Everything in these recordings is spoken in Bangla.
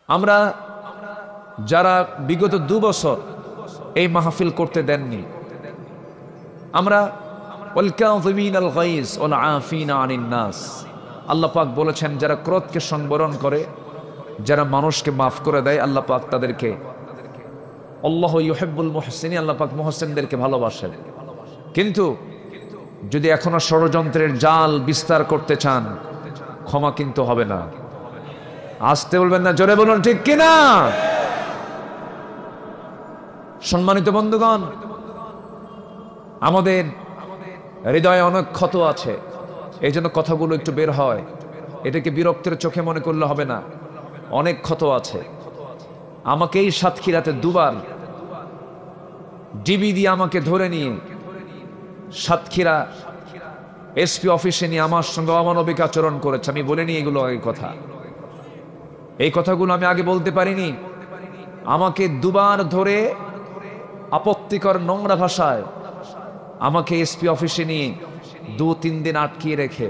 আমরা যারা বিগত 2 বছর এই মাহফিল করতে দেননি, আমরা ওয়াল কাযিমিনাল গাইজ ওয়াল আফিনা আনিন নাস, আল্লাহ পাক বলেছেন যারা ক্রোধকে সংবরণ করে, যারা মানুষকে মাফ করে দেয়, আল্লাহ পাক তাদেরকে আল্লাহু ইউহিব্বুল মুহসিনিন, আল্লাহ পাক মুহসিনদেরকে ভালোবাসেন। কিন্তু যদি এখনো ষড়যন্ত্রের জাল বিস্তার করতে চান, ক্ষমা কিন্তু হবে না। আসতে বলবেন না, জোরে বলুন ঠিক কিনা। সম্মানিত বন্ধুগণ, আমাদের হৃদয়ে অনেক ক্ষত আছে, এই জন্য কথাগুলো একটু বের হয়। এটাকে বিরক্তের চোখে মনে করলে হবে না। অনেক ক্ষত আছে। আমাকেই সাতক্ষীরাতে 2 বার ডিবি দিয়ে আমাকে ধরে নিয়ে সাতক্ষীরা এসপি অফিসে নিয়ে আমার সঙ্গে অমানবিক আচরণ করেছে। আমি বলিনি এগুলো আগে কথা, এই কথাগুলো আমি আগে বলতে পারিনি। আমাকে 2 বার ধরে আপত্তিকর নোংরা ভাষায় আমাকে এসপি অফিসে নিয়ে 2-3 দিন আটকিয়ে রেখে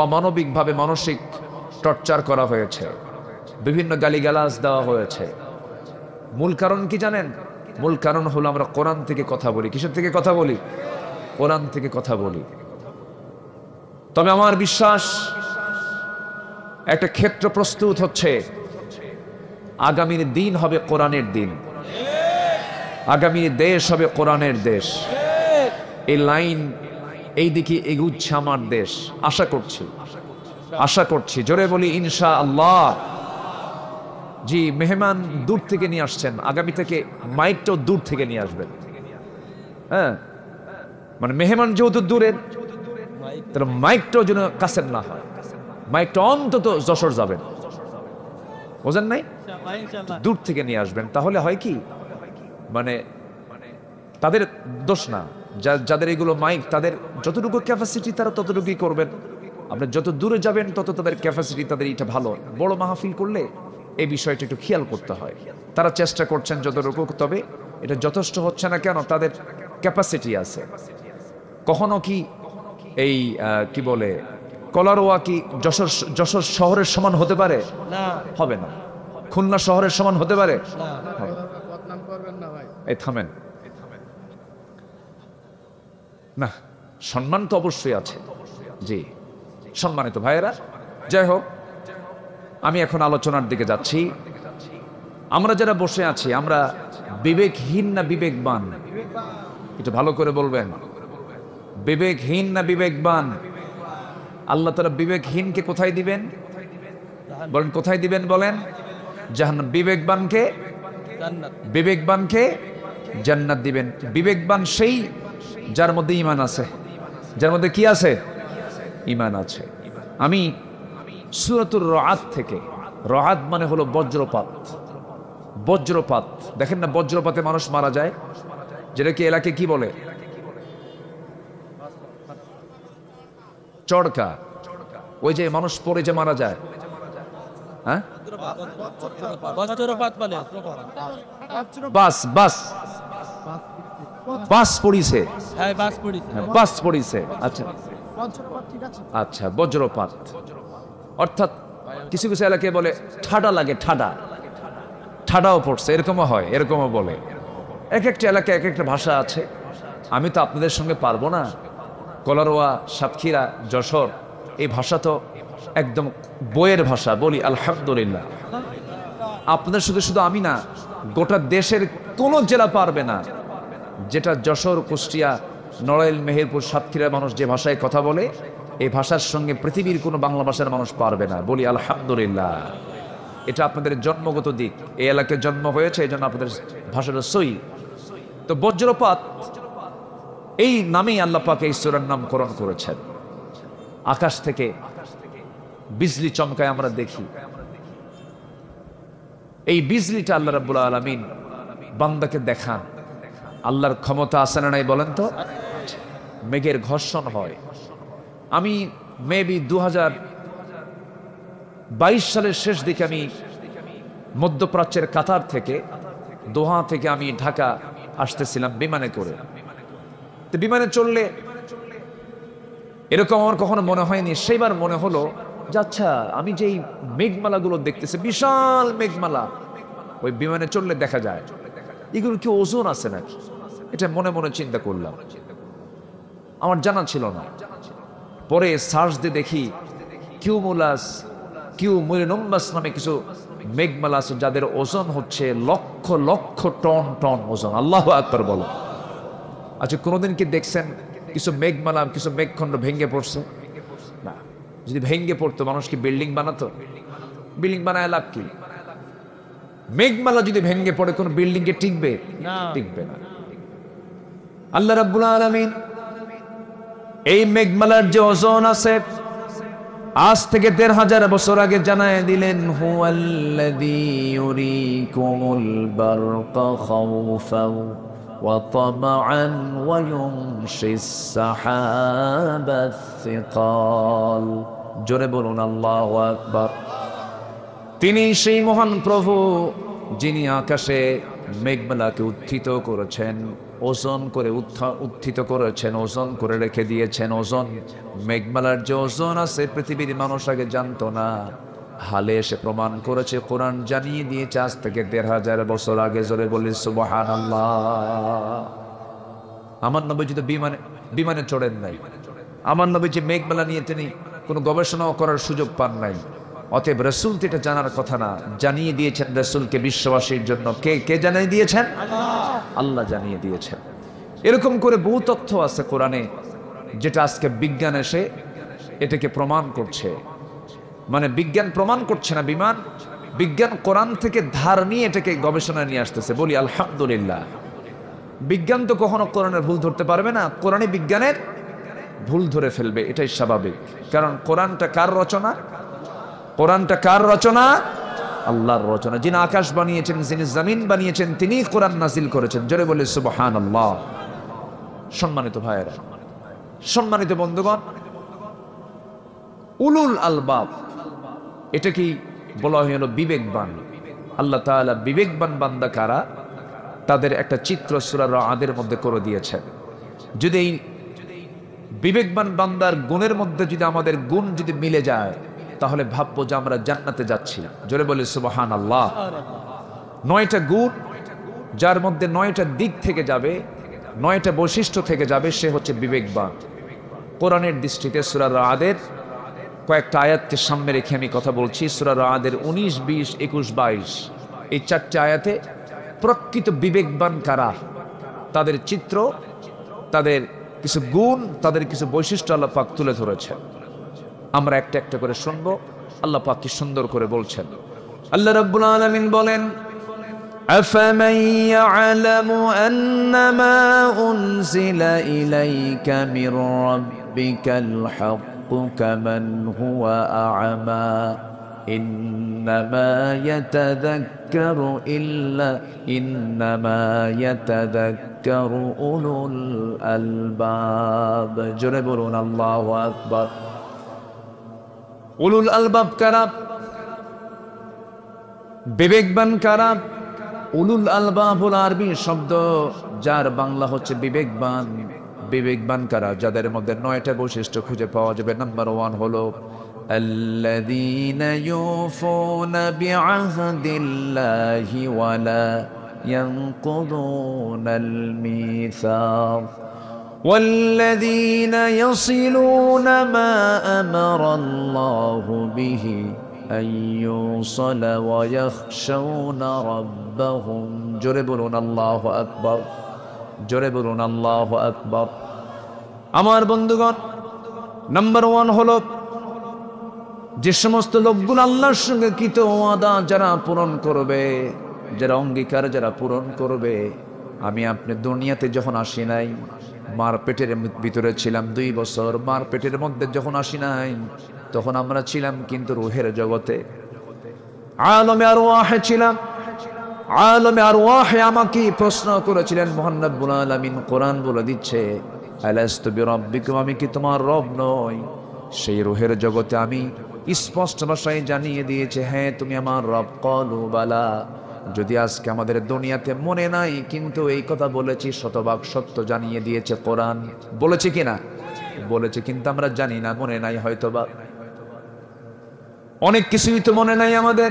অমানবিকভাবে মানসিক টর্চার করা হয়েছে, বিভিন্ন গালিগালাজ দেওয়া হয়েছে। মূল কারণ কি জানেন? মূল কারণ হলো আমরা কোরআন থেকে কথা বলি। কিসের থেকে কথা বলি? কোরআন থেকে কথা বলি। তবে আমার বিশ্বাস একটা ক্ষেত্র প্রস্তুত হচ্ছে, আগামীর দিন হবে কোরআনের দিন, আগামীর দেশ হবে কোরআনের দেশ। এই লাইন এই দিকে এগুচ্ছে আমার দেশ, আশা করছি, জোরে বলি ইনশাআল্লাহ। জি, মেহমান দূর থেকে নিয়ে আসছেন, আগামী থেকে মাইকটাও দূর থেকে নিয়ে আসবেন। হ্যাঁ, মানে মেহমান যেহেতু দূরের, তাহলে মাইকটাও যেন কাছের না হয়। মাইকটা অন্তত যশোর যাবেন, বোঝেন নাই? দূর থেকে নিয়ে আসবেন। তাহলে হয় কি, মানে তাদের দোষ না, যাদের এগুলো মাইক, তাদের যতটুকু ক্যাপাসিটি তারা ততটুকুই করবেন। আপনি যত দূরে যাবেন তত তাদের ক্যাপাসিটি, তাদের এটা ভালো। বড় মাহফিল করলে এই বিষয়টা একটু খেয়াল করতে হয়। তারা চেষ্টা করছেন যতটুকু, তবে এটা যথেষ্ট হচ্ছে না। কেন? তাদের ক্যাপাসিটি আছে। কখনো কি এই কি বলে কলারোয়া কি যশোর শহরের সমান হতে পারে? হবে না। খুলনা শহরের সমান হতে পারে? এই থামেন না, সম্মান তো অবশ্যই আছে। জি, সম্মানিত ভাইয়েরা, যাই হোক, আমি এখন আলোচনার দিকে যাচ্ছি। আমরা যারা বসে আছি, আমরা বিবেকহীন না বিবেকবান? একটু ভালো করে বলবেন, বিবেকহীন না বিবেকবান? আল্লাহ তাআলা বিবেকহীনকে কোথায় দিবেন বলেন? কোথায় দিবেন বলেন? জাহান্নাম। বিবেকবানকে জান্নাত দিবেন। বিবেকবান সেই যার মধ্যে ঈমান আছে, যার মধ্যে কি আছে? ঈমান আছে। আমি সূরাতুর রাআদ থেকে, রাআদ মানে হলো বজ্রপাত। বজ্রপাত দেখেন না, বজ্রপাতে মানুষ মারা যায়, যেটাকে এলাকায় কি বলে? চড়কা। ওই যে মানুষ পড়ে যে মারা যায়, হ্যাঁ, বাস বাস বাস পড়িছে, বাস পড়িছে। আচ্ছা আচ্ছা, বজ্রপাত অর্থাৎ কিছু কিছু এলাকায় বলে ঠাডা লাগে, ঠাডাও পড়ছে, এরকমও হয়, এরকমও বলে। এক একটা এলাকায় এক একটা ভাষা আছে। আমি তো আপনাদের সঙ্গে পারবো না। কলারোয়া, সাতক্ষীরা, যশোর, এই ভাষা তো একদম বইয়ের ভাষা। বলি আলহামদুলিল্লাহ। আপনাদের শুধু আমি না, গোটা দেশের কোনো জেলা পারবে না যেটা যশোর, কুষ্টিয়া, নড়াইল, মেহেরপুর, সাতক্ষীরার মানুষ যে ভাষায় কথা বলে, এই ভাষার সঙ্গে পৃথিবীর কোনো বাংলা ভাষার মানুষ পারবে না। বলি আলহামদুলিল্লাহ। এটা আপনাদের জন্মগত দিক, এই এলাকায় জন্ম হয়েছে, এই জন্য আপনাদের ভাষাটা সই। তো বজ্রপাত এই নামেই আল্লাহ পাক এই সূরার নামকরণ করেছেন। আকাশ থেকে বিজলি চমকায় আমরা দেখি। এই বিজলিটা আল্লাহ রাব্বুল আলামিন বান্দাকে দেখান। আল্লাহর ক্ষমতা আছে না নাই বলেন তো? মেঘের ঘর্ষণ হয়। আমি মেবি 2022 সালের শেষ দিকে আমি মধ্যপ্রাচ্যের কাতার থেকে, দোহা থেকে আমি ঢাকা আসতেছিলাম বিমানে করে। তো বিমানে চললে এরকম আমার কখনো মনে হয়নি। সেইবার মনে হলো যে আচ্ছা আমি যেই মেঘমালাগুলো দেখতেছি, বিশাল মেঘমালা, ওই বিমানে চললে দেখা যায়, এগুলো কি ওজন আছে নাকি? এটা মনে মনে চিন্তা করলাম, আমার জানা ছিল না। পরে সার্চ দিয়ে দেখি কিউমুলাস নামে কিছু মেঘমালা আছে যাদের ওজন হচ্ছে লক্ষ লক্ষ টন টন ওজন। আল্লাহু আকবার বলো। আচ্ছা কোনোদিন কি দেখছেন কিছু মেঘমালা, কিছু মেঘখণ্ড ভেঙে পড়ছে? না। যদি ভেঙে পড়তো মানুষ কি বিল্ডিং বানাতো? বিল্ডিং বানায় লাভ কি? মেঘমালা যদি ভেঙে পড়ে কোন বিল্ডিং এ টিকবে? টিকবে না। আল্লাহ রাব্বুল আলামিন এই মেঘমালার যে ওজন আছে আজ থেকে ১৫০০ বছর আগে জানায় দিলেন, হুয়াল্লাযী ইউরিকুমুল বারকা খাউফান ওয়া তামআন ওয়া ইউনশিস সাহাবাস সিকাল। জোরে বলুন আল্লাহু আকবার। তিনি সেই মহান প্রভু যিনি আকাশে মেঘমালাকে উত্থিত করেছেন, ওজন করে উত্থিত করেছেন, ওজন করে রেখে দিয়েছেন। ওজন, মেঘমালার যে ওজন আছে পৃথিবীর মানুষ আগে জানতো না, হালে এসে প্রমাণ করেছে, কোরআন জানিয়ে দিয়েছে আজ থেকে ১৫০০ বছর আগে। জোরে বলি সুবহানাল্লাহ। আমার নবীজি তো বিমানে চড়েন নাই, আমার নবীজি মেঘমালা নিয়ে তিনি কোনো গবেষণাও করার সুযোগ পান নাই। অতএব রাসূল তো এটা জানার কথা না, জানিয়ে দিয়েছেন রাসূলকে বিশ্ববাসীর জন্য। কে জানিয়ে দিয়েছেন? আল্লাহ জানিয়ে দিয়েছেন। এরকম করে বহু তথ্য আছে কোরআনে যেটা আজকে বিজ্ঞান এসে এটাকে প্রমাণ করছে। মানে বিজ্ঞান প্রমাণ করছে না, বিজ্ঞান কোরআন থেকে ধার নিয়ে এটাকে গবেষণায় নিয়ে আসতেছে। বলি আলহামদুলিল্লাহ। বিজ্ঞান তো কখনো কোরআনের ভুল ধরতে পারবে না, কোরআনে বিজ্ঞানের ভুল ধরে ফেলবে, এটাই স্বাভাবিক। কারণ কোরআনটা কার রচনা? কোরআনটা কার রচনা? আল্লাহর রচনা। যিনি আকাশ বানিয়েছেন, যিনি জমিন বানিয়েছেন, তিনি কোরআন নাজিল করেছেন। জোরে বলে সুবহানাল্লাহ। সম্মানিত ভাইয়েরা, সম্মানিত বন্ধুগণ, উলুল আলবাব, এটা কি বলা হলো বিবেকবান। আল্লাহ তাআলা বিবেকবান বান্দা কারা তাদের একটা চিত্র সূরা রাদের মধ্যে করে দিয়েছেন। যদি এই বিবেকবান বান্দার গুণের মধ্যে যদি আমাদের গুণ যদি মিলে যায় তাহলে ভাববো যে আমরা জান্নাতে যাচ্ছি। জোরে বলি সুবহানাল্লাহ। ৯টা গুণ যার মধ্যে ৯টা দিক থেকে যাবে, ৯টা বৈশিষ্ট্য থেকে যাবে, সে হচ্ছে বিবেকবান। কোরআনের দৃষ্টিতে সূরা রাদের কয়েকটা আয়াতকে সামনে রেখে আমি কথা বলছি। সূরা রাদের ১৯, ২০, ২১, ২২ এই ৪টে আয়াতে প্রকৃত বিবেকবান কারা, তাদের চিত্র, তাদের কিছু গুণ, তাদের কিছু বৈশিষ্ট্য আল্লাহ পাক তুলে ধরেছেন। আমরা একটা একটা করে শুনবো। আল্লাহ পাক কি সুন্দর করে বলছেন। আল্লাহ রাব্বুল আলামিন বলেন, আফামান ইয়ালামু আন্নামা উনজিলা ইলাইকা মির রাব্বিকাল হাক্কু কামান হুয়া আ'মা ইন্নামা ইয়াতাযাক্কারু উলুল আলবাব। জোরে বলুন আল্লাহু আকবার। উলুল আলবাব কারা? বিবেকবান কারা? উলুল আলবাব হল আরবি শব্দ, যার বাংলা হচ্ছে বিবেকবান। বিবেকবান কারা? যাদের মধ্যে ৯টা বৈশিষ্ট্য খুঁজে পাওয়া যাবে। নাম্বার 1 হলো আল্লাযীনা ইউফুনা বিআহদিল্লাহি ওয়া লা ইয়ানকুদুনাল মিসাক والذين يصلون ما أمر الله به أن يوصل ويخشون ربهم। জোরে বলুন আল্লাহু আকবার। জোরে বলুন আল্লাহু আকবার। আমার বন্ধুগণ, নাম্বার 1 হলো যে সমস্ত লোকগুলো আল্লাহর সঙ্গে কৃত ওয়াদা যারা পূরণ করবে, যারা অঙ্গীকার যারা পূরণ করবে। আমি আপনি দুনিয়াতে যখন আসি নাই, মার পেটের ভিতরে ছিলাম 2 বছর। মার পেটের মধ্যে যখন আসি নাই তখন আমরা ছিলাম কিন্তু রূহের জগতে, আলমে আরওয়াহে ছিলাম। আলমে আরওয়াহে আমাকে প্রশ্ন করেছিলেন মহান রব্বুল আলামিন। কোরআন বলে দিচ্ছে, আলাস্তু বিরাব্বিকুম, আমি কি তোমার রব নই? সেই রূহের জগতে আমি স্পষ্ট ভাষায় জানিয়ে দিয়েছে, হ্যাঁ তুমি আমার রব। ক্বালু বালা। যদি আজকে আমাদের দুনিয়াতে মনে নাই, কিন্তু এই কথা বলেছি শতভাগ সত্য জানিয়ে দিয়েছে কোরআন। বলেছে কিনা? বলেছে, কিন্তু আমরা জানি না, মনে নাই হয়তোবা। অনেক কিছুই তো মনে নাই আমাদের।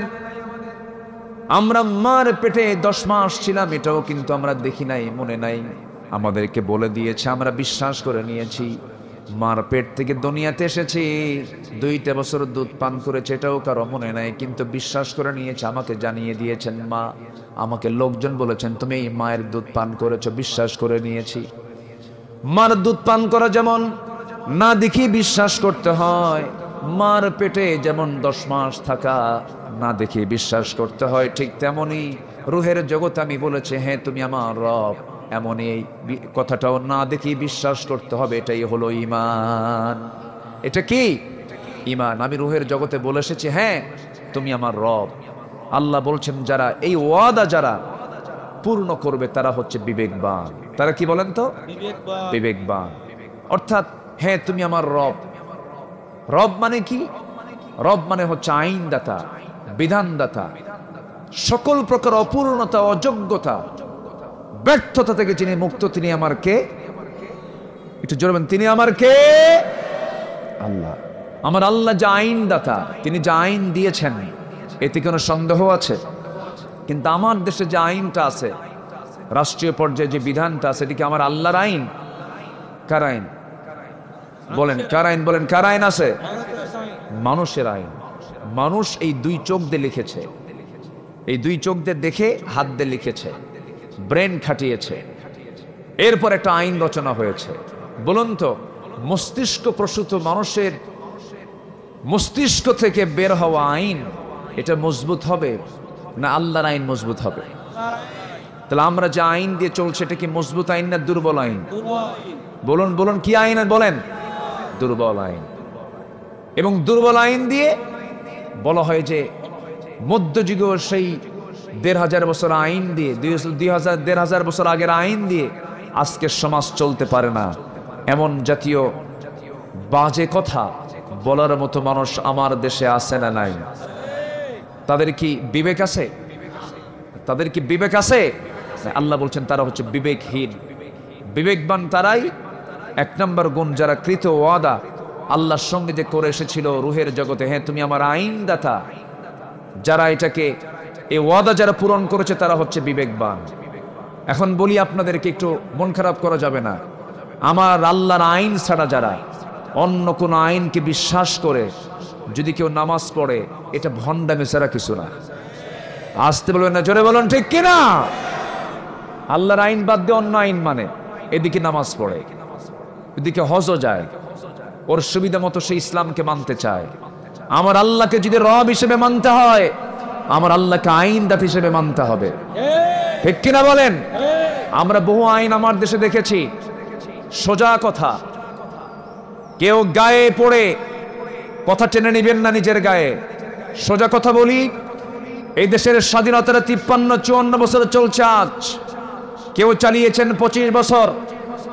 আমরা মার পেটে 10 মাস ছিলাম, এটাও কিন্তু আমরা দেখি নাই, মনে নাই। আমাদেরকে বলে দিয়েছে, আমরা বিশ্বাস করে নিয়েছি। মার পেট থেকে দুনিয়াতে এসেছি, 2টা বছর দুধ পান করেছে, এটাও কারো মনে নাই, কিন্তু বিশ্বাস করে নিয়েছে। আমাকে জানিয়ে দিয়েছেন মা, আমাকে লোকজন বলেছেন তুমি এই মায়ের দুধ পান করেছো, বিশ্বাস করে নিয়েছি। মার দুধ পান করা যেমন না দেখি বিশ্বাস করতে হয়, মার পেটে যেমন 10 মাস থাকা না দেখে বিশ্বাস করতে হয়, ঠিক তেমনি রুহের জগতে আমি বলেছি হ্যাঁ তুমি আমার রব, এমন এই কথাটাও না দেখে বিশ্বাস করতে হবে। এটাই হলো ঈমান। এটা কি ঈমান? আমি রুহের জগতে বলে এসেছি হ্যাঁ তুমি আমার রব। আল্লাহ বলছেন যারা এই ওয়াদা যারা পূর্ণ করবে তারা হচ্ছে বিবেকবান। তারা কি বলেন তো? বিবেকবান। অর্থাৎ হ্যাঁ তুমি আমার রব। রব মানে কি? রব মানে হচ্ছে আইনদাতা, বিধানদাতা। সকল প্রকার অপূর্ণতা, অযোগ্যতা, ব্যর্থতা থেকে যিনি মুক্ত তিনি আমার কে? একটু জোরে বলেন, তিনি আমার কে? আল্লাহ। আমার আল্লাহ যে আইনদাতা, তিনি যে আইন দিয়েছেন এতে কোনো সন্দেহ আছে? কিন্তু আমার দেশে যে আইনটা আছে, রাষ্ট্রীয় পর্যায়ে যে বিধানটা আছে, এটা কি আমার আল্লাহর আইন? কার আইন বলেন? কার আইন বলেন? কার আইন আছে? মানুষের আইন। মানুষ এই 2 চোখ দিয়ে লিখেছে, এই 2 চোখ দিয়ে দেখে হাত দিয়ে লিখেছে, ব্রেন খাটিয়েছে, এরপর একটা আইন রচনা হয়েছে। বলুন তো মস্তিষ্ক প্রসূত মানুষের মস্তিষ্ক থেকে বের হওয়া আইন এটা মজবুত হবে না আল্লাহর আইন মজবুত হবে? তাহলে আমরা যে আইন দিয়ে চলছে এটা কি মজবুত আইন না দুর্বল আইন? বলুন বলুন কি আইন বলেন? দুর্বল আইন। এবং দুর্বল আইন দিয়ে বলা হয় যে মধ্যযুগীয় সেই 1500 বছর আইন দিয়ে, 1500 বছর আগের আইন দিয়ে আজকের সমাজ চলতে পারে না। এমন জাতীয় বাজে কথা বলার মতো মানুষ আমার দেশে আছে না নাই? তাদের কি বিবেক আছে? তাদের কি বিবেক আছে? আল্লাহ বলছেন তারা হচ্ছে বিবেকহীন। বিবেকবান তারাই, 1 নম্বর গুণ যারা কৃত ওয়াদা আল্লাহর সঙ্গে যে করে এসেছিল রুহের জগতে, হ্যাঁ তুমি আমার আইনদাতা, যারা এটাকে এই ওয়াদা যারা পূরণ করেছে তারা হচ্ছে বিবেকবান। এখন বলি আপনাদেরকে, একটু মন খারাপ করা যাবে না। আমার আল্লাহর আইন ছাড়া যারা অন্য কোন আইনকে বিশ্বাস করে যদি কেউ নামাজ পড়ে, এটা ভণ্ডামি ছাড়া কিছু না। আসতে বলবেন না, জোরে বলুন ঠিক কিনা? আল্লাহর আইন বাদ দিয়ে অন্য আইন মানে, এদিকে নামাজ পড়ে, এদিকে হজও যায়, ওর সুবিধা মতো সে ইসলামকে মানতে চায়। আমার আল্লাহকে যদি রব হিসেবে মানতে হয়, আমার আল্লাহকে আইনদাতা হিসেবে মানতে হবে, ঠিক কিনা বলেন? আমরা বহু আইন আমার দেশে দেখেছি। সোজা কথা, কেউ গায়ে পড়ে কথা টেনে নিবেন না নিজের গায়ে। সোজা কথা বলি, এই দেশের স্বাধীনতার 53-54 বছর চলছে আজ। কেউ চালিয়েছেন 25 বছর,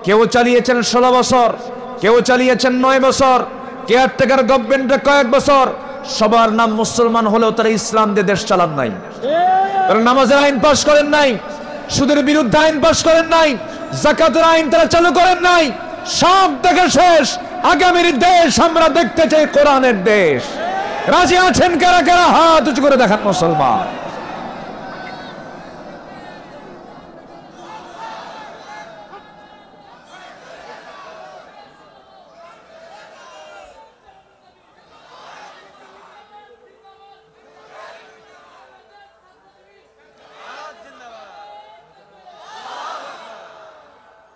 কেউ চালিয়েছেন 16 বছর, কেউ চালিয়েছেন 9 বছর, কেয়ারটেকার গভর্নমেন্টের কয়েক বছর। সবার নাম মুসলমান হলেও তারা ইসলাম দিয়ে দেশ চালান নাই। তারা নামাজের আইন পাশ করেন নাই, সুদের বিরুদ্ধে আইন পাশ করেন নাই, যাকাতের আইন তারা চালু করেন নাই। সব দেখে শেষ। আগামীর দেশ আমরা দেখতে চাই কোরআনের দেশ। রাজি আছেন কারা কারা? হাত উঁচু করে দেখান মুসলমান।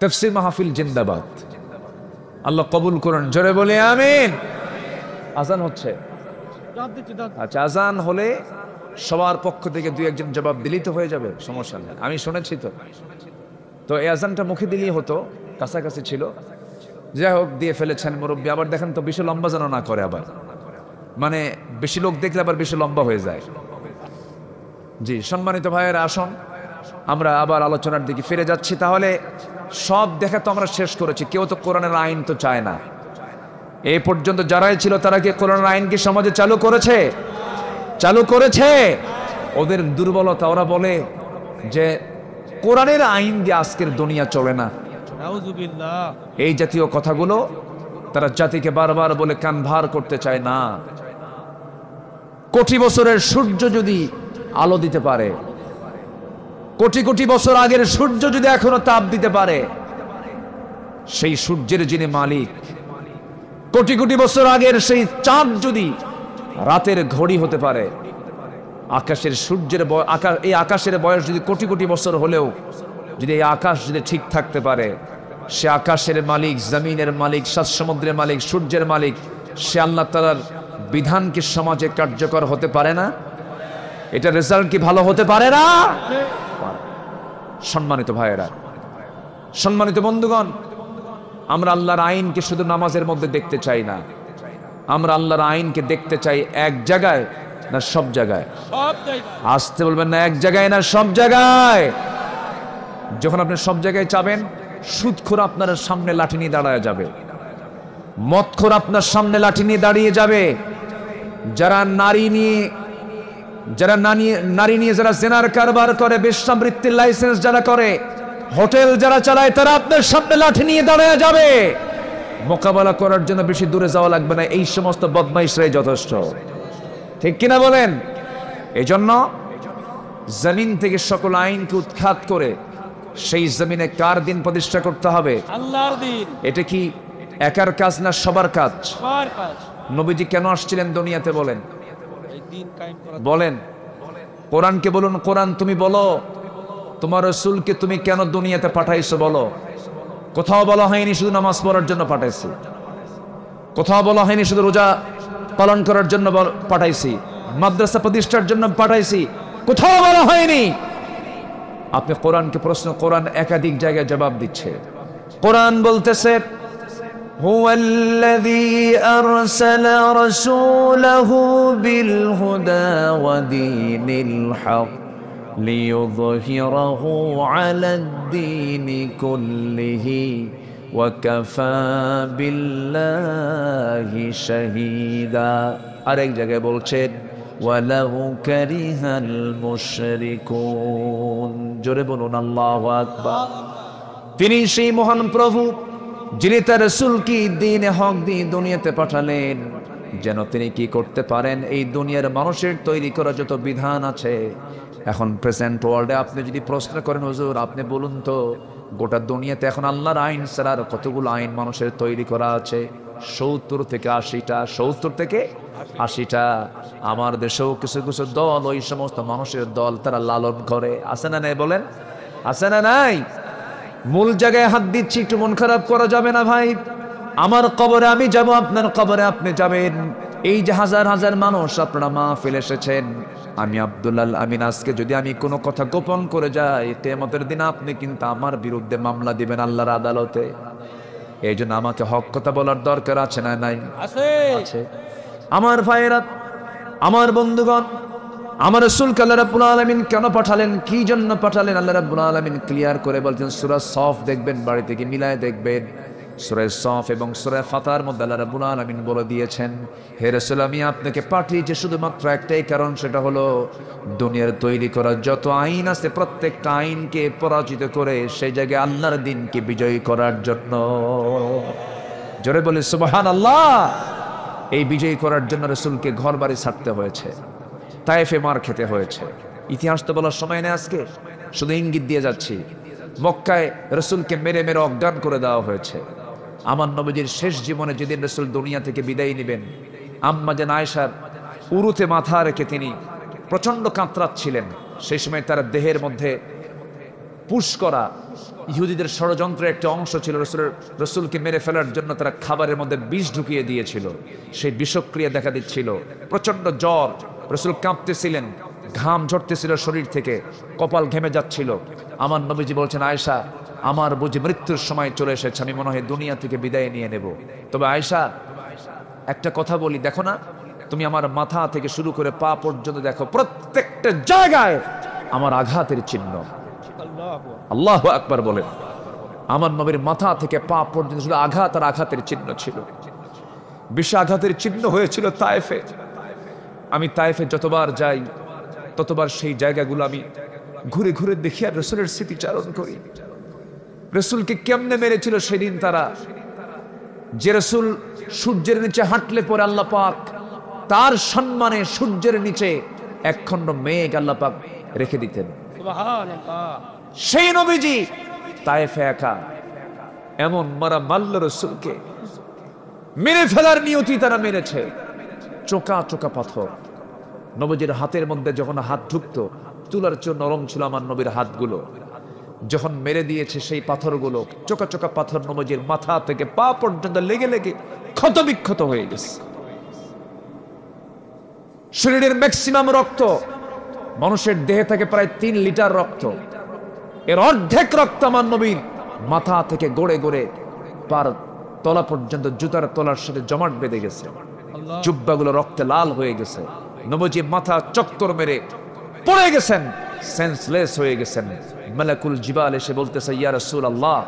তাফসীর মাহফিল জিন্দাবাদ। আল্লাহ কবুল করুন, জোরে বলে আমিন। আজান হচ্ছে, আচ্ছা আজান হলে সবার পক্ষ থেকে 2-1 জবাব দিলেই তো হয়ে যাবে, সমস্যা নেই। আমি শুনেছি তো এই আজানটা মুখে দিলেই হতো, কাছাকাছি ছিল। যাই হোক, দিয়ে ফেলেছেন মুরব্বী। আবার দেখেন তো বেশি লম্বা যেন না করে, আবার মানে বেশি লোক দেখলে আবার বেশি লম্বা হয়ে যায়। জি সম্মানিত ভাইয়েরা, আসুন আমরা আবার আলোচনার দিকে ফিরে যাচ্ছি। তাহলে সব দেখা তো আমরা শেষ করেছি। কেউ তো কোরআনের আইন তো চায় না। এই পর্যন্ত যারাই ছিল তারা কি কোরআনের আইন কি সমাজে চালু করেছে? চালু করেছে। ওদের দুর্বলতা, ওরা বলে যে কোরআনের আইন দিয়ে আজকের দুনিয়া চলে না। এই জাতীয় কথাগুলো তারা জাতিকে বারবার বলে কান ভার করতে চায় না। কোটি বছরের সূর্য যদি আলো দিতে পারে, কোটি কোটি বছর আগের সূর্য যদি এখনো তাপ দিতে পারে, সেই সূর্যের যিনি মালিক, কোটি কোটি বছর আগের সেই চাঁদ যদি রাতের ঘড়ি হতে পারে, আকাশের সূর্যের এই আকাশের বয়স যদি কোটি কোটি বছর হলেও যদি এই আকাশ যদি ঠিক থাকতে পারে, সে আকাশের মালিক, জমিনের মালিক, সাত সমুদ্রের মালিক, সূর্যের মালিক, সে আল্লাহ তাআলার বিধান কি সমাজে কার্যকর হতে পারে না? এটা রেজাল্ট কি ভালো হতে পারে না? সম্মানিত ভাইয়েরা, সম্মানিত বন্ধুগণ, আমরা আল্লাহর আইনকে শুধু নামাজের মধ্যে দেখতে চাই না, আমরা আল্লাহর আইনকে দেখতে চাই এক জায়গায় না সব জায়গায়? আসতে বলবেন না, এক জায়গায় না সব জায়গায়। যখন আপনি সব জায়গায় চাবেন, সুদখোর আপনার সামনে লাঠি নিয়ে দাঁড়ায় যাবে, মদখোর আপনার সামনে লাঠি নিয়ে দাঁড়িয়ে যাবে, যারা নারী নিয়ে যারা জেনার কারবার করে, বেশ্যাবৃত্তির লাইসেন্স যারা করে, হোটেল যারা চালায়, তারা আপনার সামনে লাঠি নিয়ে দাঁড়ায় যাবে। মোকাবেলা করার জন্য বেশি দূরে যাওয়া লাগবে না, এই সমস্ত বদমাইশরাই যথেষ্ট। ঠিক কিনা বলেন? এই জন্য জমিন থেকে সকল আইনকে উৎখাত করে সেই জমিনে কার দিন প্রতিষ্ঠা করতে হবে? আল্লাহর দিন। এটা কি একার কাজ না সবার কাজ? সবার কাজ। নবীজি কেন আসছিলেন দুনিয়াতে বলেন? এই দিন কায়েম করা। বলেন, কোরআনকে বলুন, কোরআন তুমি বলো তোমার রাসূলকে তুমি কেন দুনিয়াতে পাঠাইছো বলো। কোথাও বলা হয়নি শুধু নামাজ পড়ার জন্য পাঠাইছি, কোথাও বলা হয়নি শুধু রোজা পালন করার জন্য পাঠাইছি, মাদ্রাসা প্রতিষ্ঠার জন্য পাঠাইছি, কোথাও বলা হয়নি। আপনি কোরআনকে প্রশ্ন, কোরআন একাধিক জায়গায় জবাব দিচ্ছে। কোরআন বলতেছে, হুয়াল্লাযী আরসালা রাসূলাহু বিল হুদা ওয়া দীনিল হক লিইয়ুযহিরাহু আলাদ-দীনি কুল্লিহি ওয়া কাফা বিল্লাহি শাহীদা। আরেক জায়গায় বলছেন, ওয়ালাহু কারিহাল মুশরিকুন। জোরে বলুন আল্লাহু আকবার। তিনি সেই মহান প্রভু যিনি তার রাসূলকে দ্বীনে হক দিয়ে দুনিয়াতে পাঠালেন, যেন তিনি কি করতে পারেন, এই দুনিয়ার মানুষের তৈরি করা যত বিধান আছে। এখন প্রেজেন্ট ওয়ার্ল্ডে আপনি যদি প্রশ্ন করেন, হুজুর আপনি বলুন তো, গোটা দুনিয়াতে এখন আল্লাহর আইন ছাড়া আর কতগুলো আইন মানুষের তৈরি করা আছে? 70 থেকে 80টা। 70 থেকে 80টা। আমার দেশেও কিছু কিছু দল, ওই সমস্ত মানুষের দল, তারা লালন করে। আছে না নাই বলেন? আছে না নাই? মূল জায়গায় হাত দিচ্ছি, একটু মন খারাপ করা যাবে না ভাই। আমার কবরে আমি যাব, আপনার কবরে আপনি যাবেন। এই যে হাজার হাজার মানুষ আপনারা মাহফিল এসেছেন, আমি আব্দুল আমিন আজকে যদি আমি কোনো কথা গোপন করে যাই, কিয়ামতের দিন আপনি কিন্তু আমার বিরুদ্ধে মামলা দিবেন আল্লাহর আদালতে। এই জন্য আমাকে হক কথা বলার দরকার আছে না নাই? আছে। আমার ভাইয়েরা, আমার বন্ধুগণ, আমার রাসূলকে আল্লাহ রাব্বুল আলামিন কেন পাঠালেন, কি জন্য পাঠালেন, আল্লাহ রাব্বুল আলামিন ক্লিয়ার করে বলছেন। সূরা সফ দেখবেন, বাড়িতে গিয়ে মিলায় দেখবেন। সূরা সফ এবং সূরা ফাতার মধ্যে আল্লাহ রাব্বুল আলামিন বলে দিয়েছেন, হে রাসূল আমি আপনাকে পাঠিয়েছি শুধুমাত্র একটাই কারণ, সেটা হলো দুনিয়ার তৈরি করা যত আইন আছে প্রত্যেকটা আইনকে পরাজিত করে সেই জায়গায় আল্লাহর দ্বীনকে বিজয়ী করার জন্য। জোরে বলে সুবহানাল্লাহ। এই বিজয়ী করার জন্য রাসূলকে ঘর বাড়ি ছাড়তে হয়েছে, তায়েফে মার খেতে হয়েছে। ইতিহাস তো বলার সময় নেই আজকে, শুধু ইঙ্গিত দিয়ে যাচ্ছি। মক্কায় রাসূলকে মেরে মেরে অজ্ঞান করে দেওয়া হয়েছে। আমার নবীজির শেষ জীবনে যেদিন রাসূল দুনিয়া থেকে বিদায় নেবেন, আম্মা জান আয়েশার উরুতে মাথা রেখে তিনি প্রচন্ড কাতরাচ্ছিলেন। সেই সময় তার দেহের মধ্যে পুশ করা ইহুদিদের ষড়যন্ত্রের একটা অংশ ছিল। রাসূলকে মেরে ফেলার জন্য তারা খাবারের মধ্যে বিষ ঢুকিয়ে দিয়েছিল। সেই বিষক্রিয়া দেখা দিচ্ছিল, প্রচন্ড জ্বর, রাসূল কাঁপতেছিলেন, ঘাম ঝরতেছিল শরীর থেকে, কপাল ঘেমে যাচ্ছিল। আমার নবীজি বলছেন, আয়েশা আমার বুঝি মৃত্যুর সময় চলে এসেছে, আমি মনে হয় দুনিয়া থেকে বিদায় নিয়ে নেব। তবে আয়েশা একটা কথা বলি, দেখো না, তুমি আমার মাথা থেকে শুরু করে পা পর্যন্ত দেখো, প্রত্যেকটা জায়গায় আমার আঘাতের চিহ্ন। আল্লাহু আকবার বলেন। আমার নবীর মাথা থেকে পা পর্যন্ত শুধু আঘাত আর আঘাতের চিহ্ন ছিল। বিশ আঘাতের চিহ্ন হয়েছিল তায়েফে। আমি তায়েফে যতবার যাই ততবার সেই জায়গাগুলো আমি ঘুরে ঘুরে দেখি আর রাসূলের স্মৃতিচারণ করি। রাসূলকে কেমনে মেরেছিল সেদিন তারা। যে রাসূল সূর্যের নিচে হাঁটলে পরে আল্লাহ পাক তার সম্মানে সূর্যের নিচে একখণ্ড মেঘ আল্লাহ পাক রেখে দিতেন। সুবহানাল্লাহ। সেই নবীজি তায়েফে একা, এমন মারা মারল রাসূলকে, মেরে ফেলার নিয়তি তারা মেরেছে। চোকা চোকা পাথর নবীজির হাতের মধ্যে যখন হাত ঢুকতো, তুলার চেয়ে নরম ছিল আমার নবীর হাতগুলো, যখন মেরে দিয়েছে সেই পাথরগুলো, চোকা চোকা পাথর নবীজির মাথা থেকে পা পর্যন্ত লেগে লেগে ক্ষত বিক্ষত হয়ে গেছে। শরীরের ম্যাক্সিমাম রক্ত, মানুষের দেহে থাকে প্রায় 3 লিটার রক্ত, এর অর্ধেক রক্ত আমার নবীর মাথা থেকে গড়ে গড়ে পার তলা পর্যন্ত জুতার তলার সাথে জমাট বেঁধে গেছে। জুব্বাগুলো রক্তে লাল হয়ে গেছে। নবীজি মাথা চক্কর মেরে পড়ে গেছেন, সেন্সলেস হয়ে গেছেন। মালাকুল জিবাল এসে বলতেছে, ইয়া রাসূলুল্লাহ,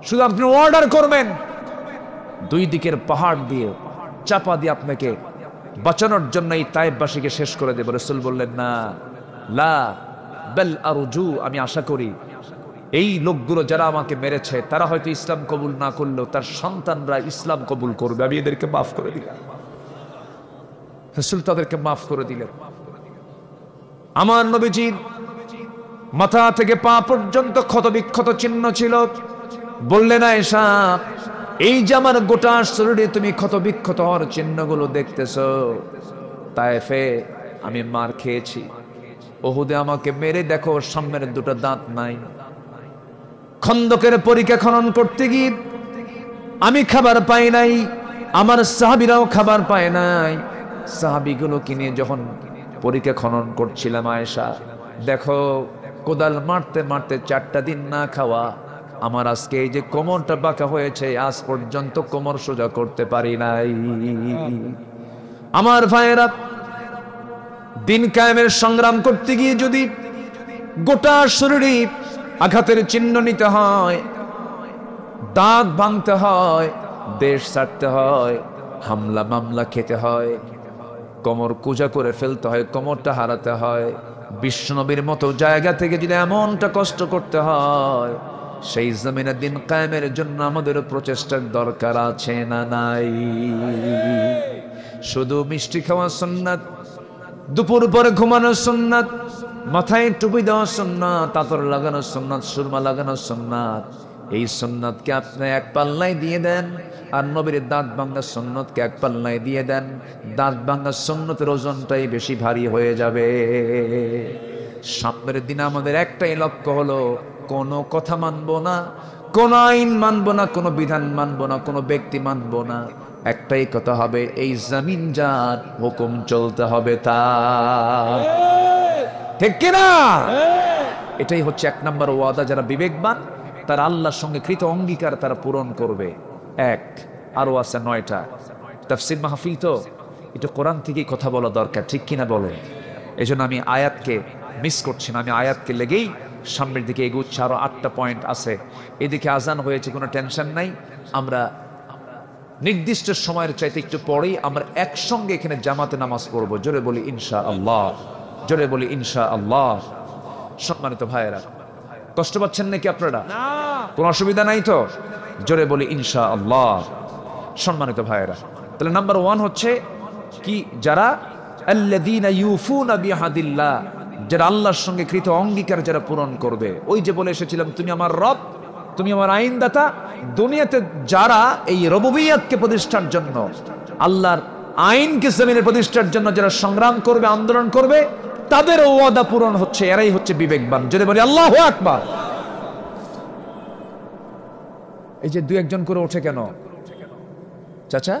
শুধু আপনি অর্ডার করবেন, 2 দিকের পাহাড় দিয়ে চাপা দিয়ে আপনাকে বাঁচানোর জন্য এই তায়েফবাসীকে শেষ করে দেব। রাসূল বললেন, না, লা বাল আরজু, আমি আশা করি এই লোকগুলো যারা আমাকে মেরেছে তারা হয়তো ইসলাম কবুল না করলেও তার সন্তানরা ইসলাম কবুল করবে, আমি এদেরকে মাফ করে দিলাম। রাসূল তাদেরকে মাফ করে দিলেন। আমার নবীজির মাথা থেকে পা পর্যন্ত ক্ষত বিক্ষত চিহ্ন ছিল। বললেন, আয়েশা, এই যে আমার গোটা শরীরে তুমি ক্ষত বিক্ষত হওয়ার চিহ্নগুলো দেখতেছো, তায়েফে আমি মার খেয়েছি, উহুদে আমাকে মেরে দেখো সামনের 2টা দাঁত নাই, খন্দকের পরীক্ষা খনন করতে গিয়ে আমি খাবার পাই নাই, আমার সাহাবীরাও খাবার পায় নাই। সাহাবীগুলো কিনে যখন পরীক্ষা খনন করছিলাম, আয়েশা দেখো কোদাল মারতে মারতে 4টা দিন না খাওয়া, আমার আজকে এই যে কোমরটা বাঁকা হয়েছে, আজ পর্যন্ত কোমর সোজা করতে পারি নাই। আমার ভাইয়েরা, দিন কায়েমের সংগ্রাম করতে গিয়ে যদি গোটা শরীরে আঘাতের চিহ্ন নিতে হয়, দাঁত ভাঙতে হয়, দেশ ছাড়তে হয়, হামলা মামলা খেতে হয়, কোমর কুজা করে ফেলতে হয়, কোমরটা হারাতে হয়, বিশ্বনবীর মতো জায়গা থেকে যদি এমনটা কষ্ট করতে হয়, সেই জমিনে দিন কায়েমের জন্য আমাদের প্রচেষ্টার দরকার আছে না নাই? শুধু মিষ্টি খাওয়া সুন্নাত, দুপুর পরে ঘুমানো সুন্নাত, মাথায় টুপি দেওয়া সুন্নাত, আতর লাগানো সুন্নাত, সুরমা লাগানো সুন্নাত, এই সুন্নাতকে আপনি এক পাল্লায় দিয়ে দেন, আর নবীর দাঁত ভাঙা সুন্নতকে এক পাল্লায় দিয়ে দেন, দাঁত ভাঙা সুন্নতের ওজনটাই বেশি ভারী হয়ে যাবে। সামনের দিনে আমাদের একটাই লক্ষ্য হলো, কোনো কথা মানবো না, কোন আইন মানবো না, কোনো বিধান মানবো না, কোনো ব্যক্তি মানবো না, একটাই কথা হবে, এই জমিন যার হুকুম চলতে হবে তার। ঠিক কিনা? এটাই হচ্ছে 1 নম্বর ওয়াদা। যারা বিবেকবান তারা আল্লাহর সঙ্গে কৃত অঙ্গীকার তারা পূরণ করবে। আরো আছে 9টা তাফসীর মাহফিল, তো এটা কোরআন থেকেই কথা বলা দরকার, ঠিক কিনা বলেন? এই জন্য আমি আয়াতকে মিস করছি না, আমি আয়াতকে লেগেই সামনের দিকে এগুচ্ছি। আরো 8টা পয়েন্ট আছে। এদিকে আজান হয়েছে, কোনো টেনশন নাই। আমরা নির্দিষ্ট সময়ের চাইতে একটু পরেই আমরা একসঙ্গে এখানে জামাতে নামাজ পড়বো। জোরে বলি ইনশাআল্লাহ, জোরে বলি ইনশাআল্লাহ। সম্মানিত ভাইয়েরা, কষ্ট পাচ্ছেন নাকি আপনারা? কোনো অসুবিধা নাই তো? জোরে বলি ইনশাআল্লাহ। সম্মানিত ভাইয়েরা, তাহলে নাম্বার 1 হচ্ছে কি, যারা আল্লাযীনা ইউফুনা বিআহদিল্লাহ, যারা আল্লাহর সঙ্গে কৃত অঙ্গীকার যারা পূরণ করবে। ওই যে বলে এসেছিলাম, তুমি আমার রব, তুমি আমার আইনদাতা। দুনিয়াতে যারা এই রুবুবিয়্যাতকে প্রতিষ্ঠার জন্য, আল্লাহর আইনকে জমিনে প্রতিষ্ঠার জন্য যারা সংগ্রাম করবে, আন্দোলন করবে, তাদের ওয়াদা পূরণ হচ্ছে, এরাই হচ্ছে বিবেকবান। যদি বলি আল্লাহু আকবার। এই যে 2-1 করে ওঠে কেন চাচা?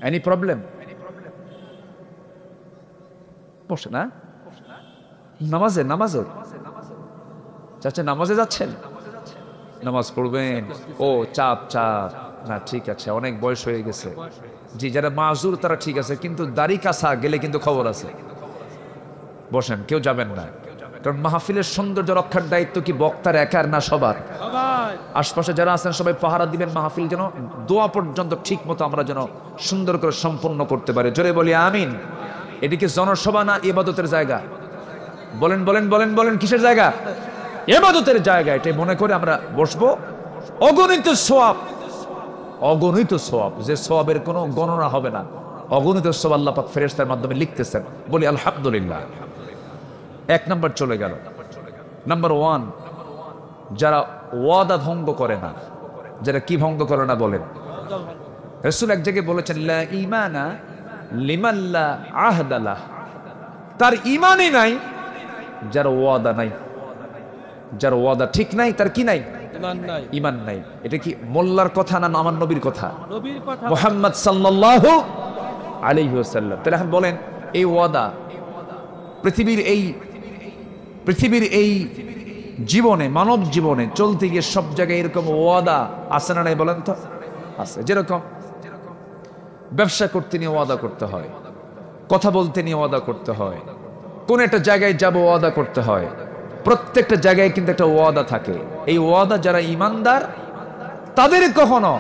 Any problem? বসে না নামাজে, নামাজে চাচা নামাজে যাচ্ছেন, নামাজ পড়বেন? ও চাপ চাপ না, ঠিক আছে, অনেক বয়স হয়ে গেছে। জি, যারা মাযুর তারা ঠিক আছে, কিন্তু দাড়ি কাছা গেলে কিন্তু খবর আছে। বসেন, কেউ যাবেন না, কারণ মাহফিলের সৌন্দর্য রক্ষার দায়িত্ব কি বক্তার একার না সবার? আশপাশে যারা আছেন সবাই পাহারা দিবেন, মাহফিল যেন দোয়া পর্যন্ত ঠিক মতো আমরা যেন সুন্দর করে সম্পন্ন করতে পারি। জোরে বলি আমিন। এদিকে জনসভা না ইবাদতের জায়গা? বলেন বলেন বলেন বলেন, কিসের জায়গা? ইবাদতের জায়গা। এটাই মনে করে আমরা বসবো। অগণিত সওয়াব, অগণিত সওয়াব, যে সওয়াবের কোনো গণনা হবে না। অগণিত সব আল্লাহ পাক ফেরেশতার মাধ্যমে লিখতেছেন। বলি আলহামদুলিল্লাহ। 1 নম্বর চলে গেল। নাম্বার 1, যারা ওয়াদা ভঙ্গ করে না। যারা কি ভঙ্গ করে না বলেন? রাসূল এক জায়গায় বলেছেন, লা ঈমানা লিমান লা আহদা লাহ। তার ঈমানই নাই যার ওয়াদা নাই। যার ওয়াদা ঠিক নাই তার কি নাই? ঈমান নাই। এটা কি মোল্লার কথা না আমার নবীর কথা? নবীর কথা, মুহাম্মদ সাল্লাল্লাহু আলাইহি ওয়াসাল্লাম। তাহলে এখন বলেন, এই ওয়াদা পৃথিবীর এই জীবনে, মানব জীবনে চলতে গিয়ে সব জায়গায় এরকম ওয়াদা আছে না নাই বলেন তো? আছে। যেরকম ব্যবসা করতে নিয়ে ওয়াদা করতে হয়, কথা বলতে নিয়ে ওয়াদা করতে হয়, কোন একটা জায়গায় যাব ওয়াদা করতে হয়। প্রত্যেকটা জায়গায় কিন্তু একটা ওয়াদা থাকে। এই ওয়াদা যারা ঈমানদার তাদের কখনো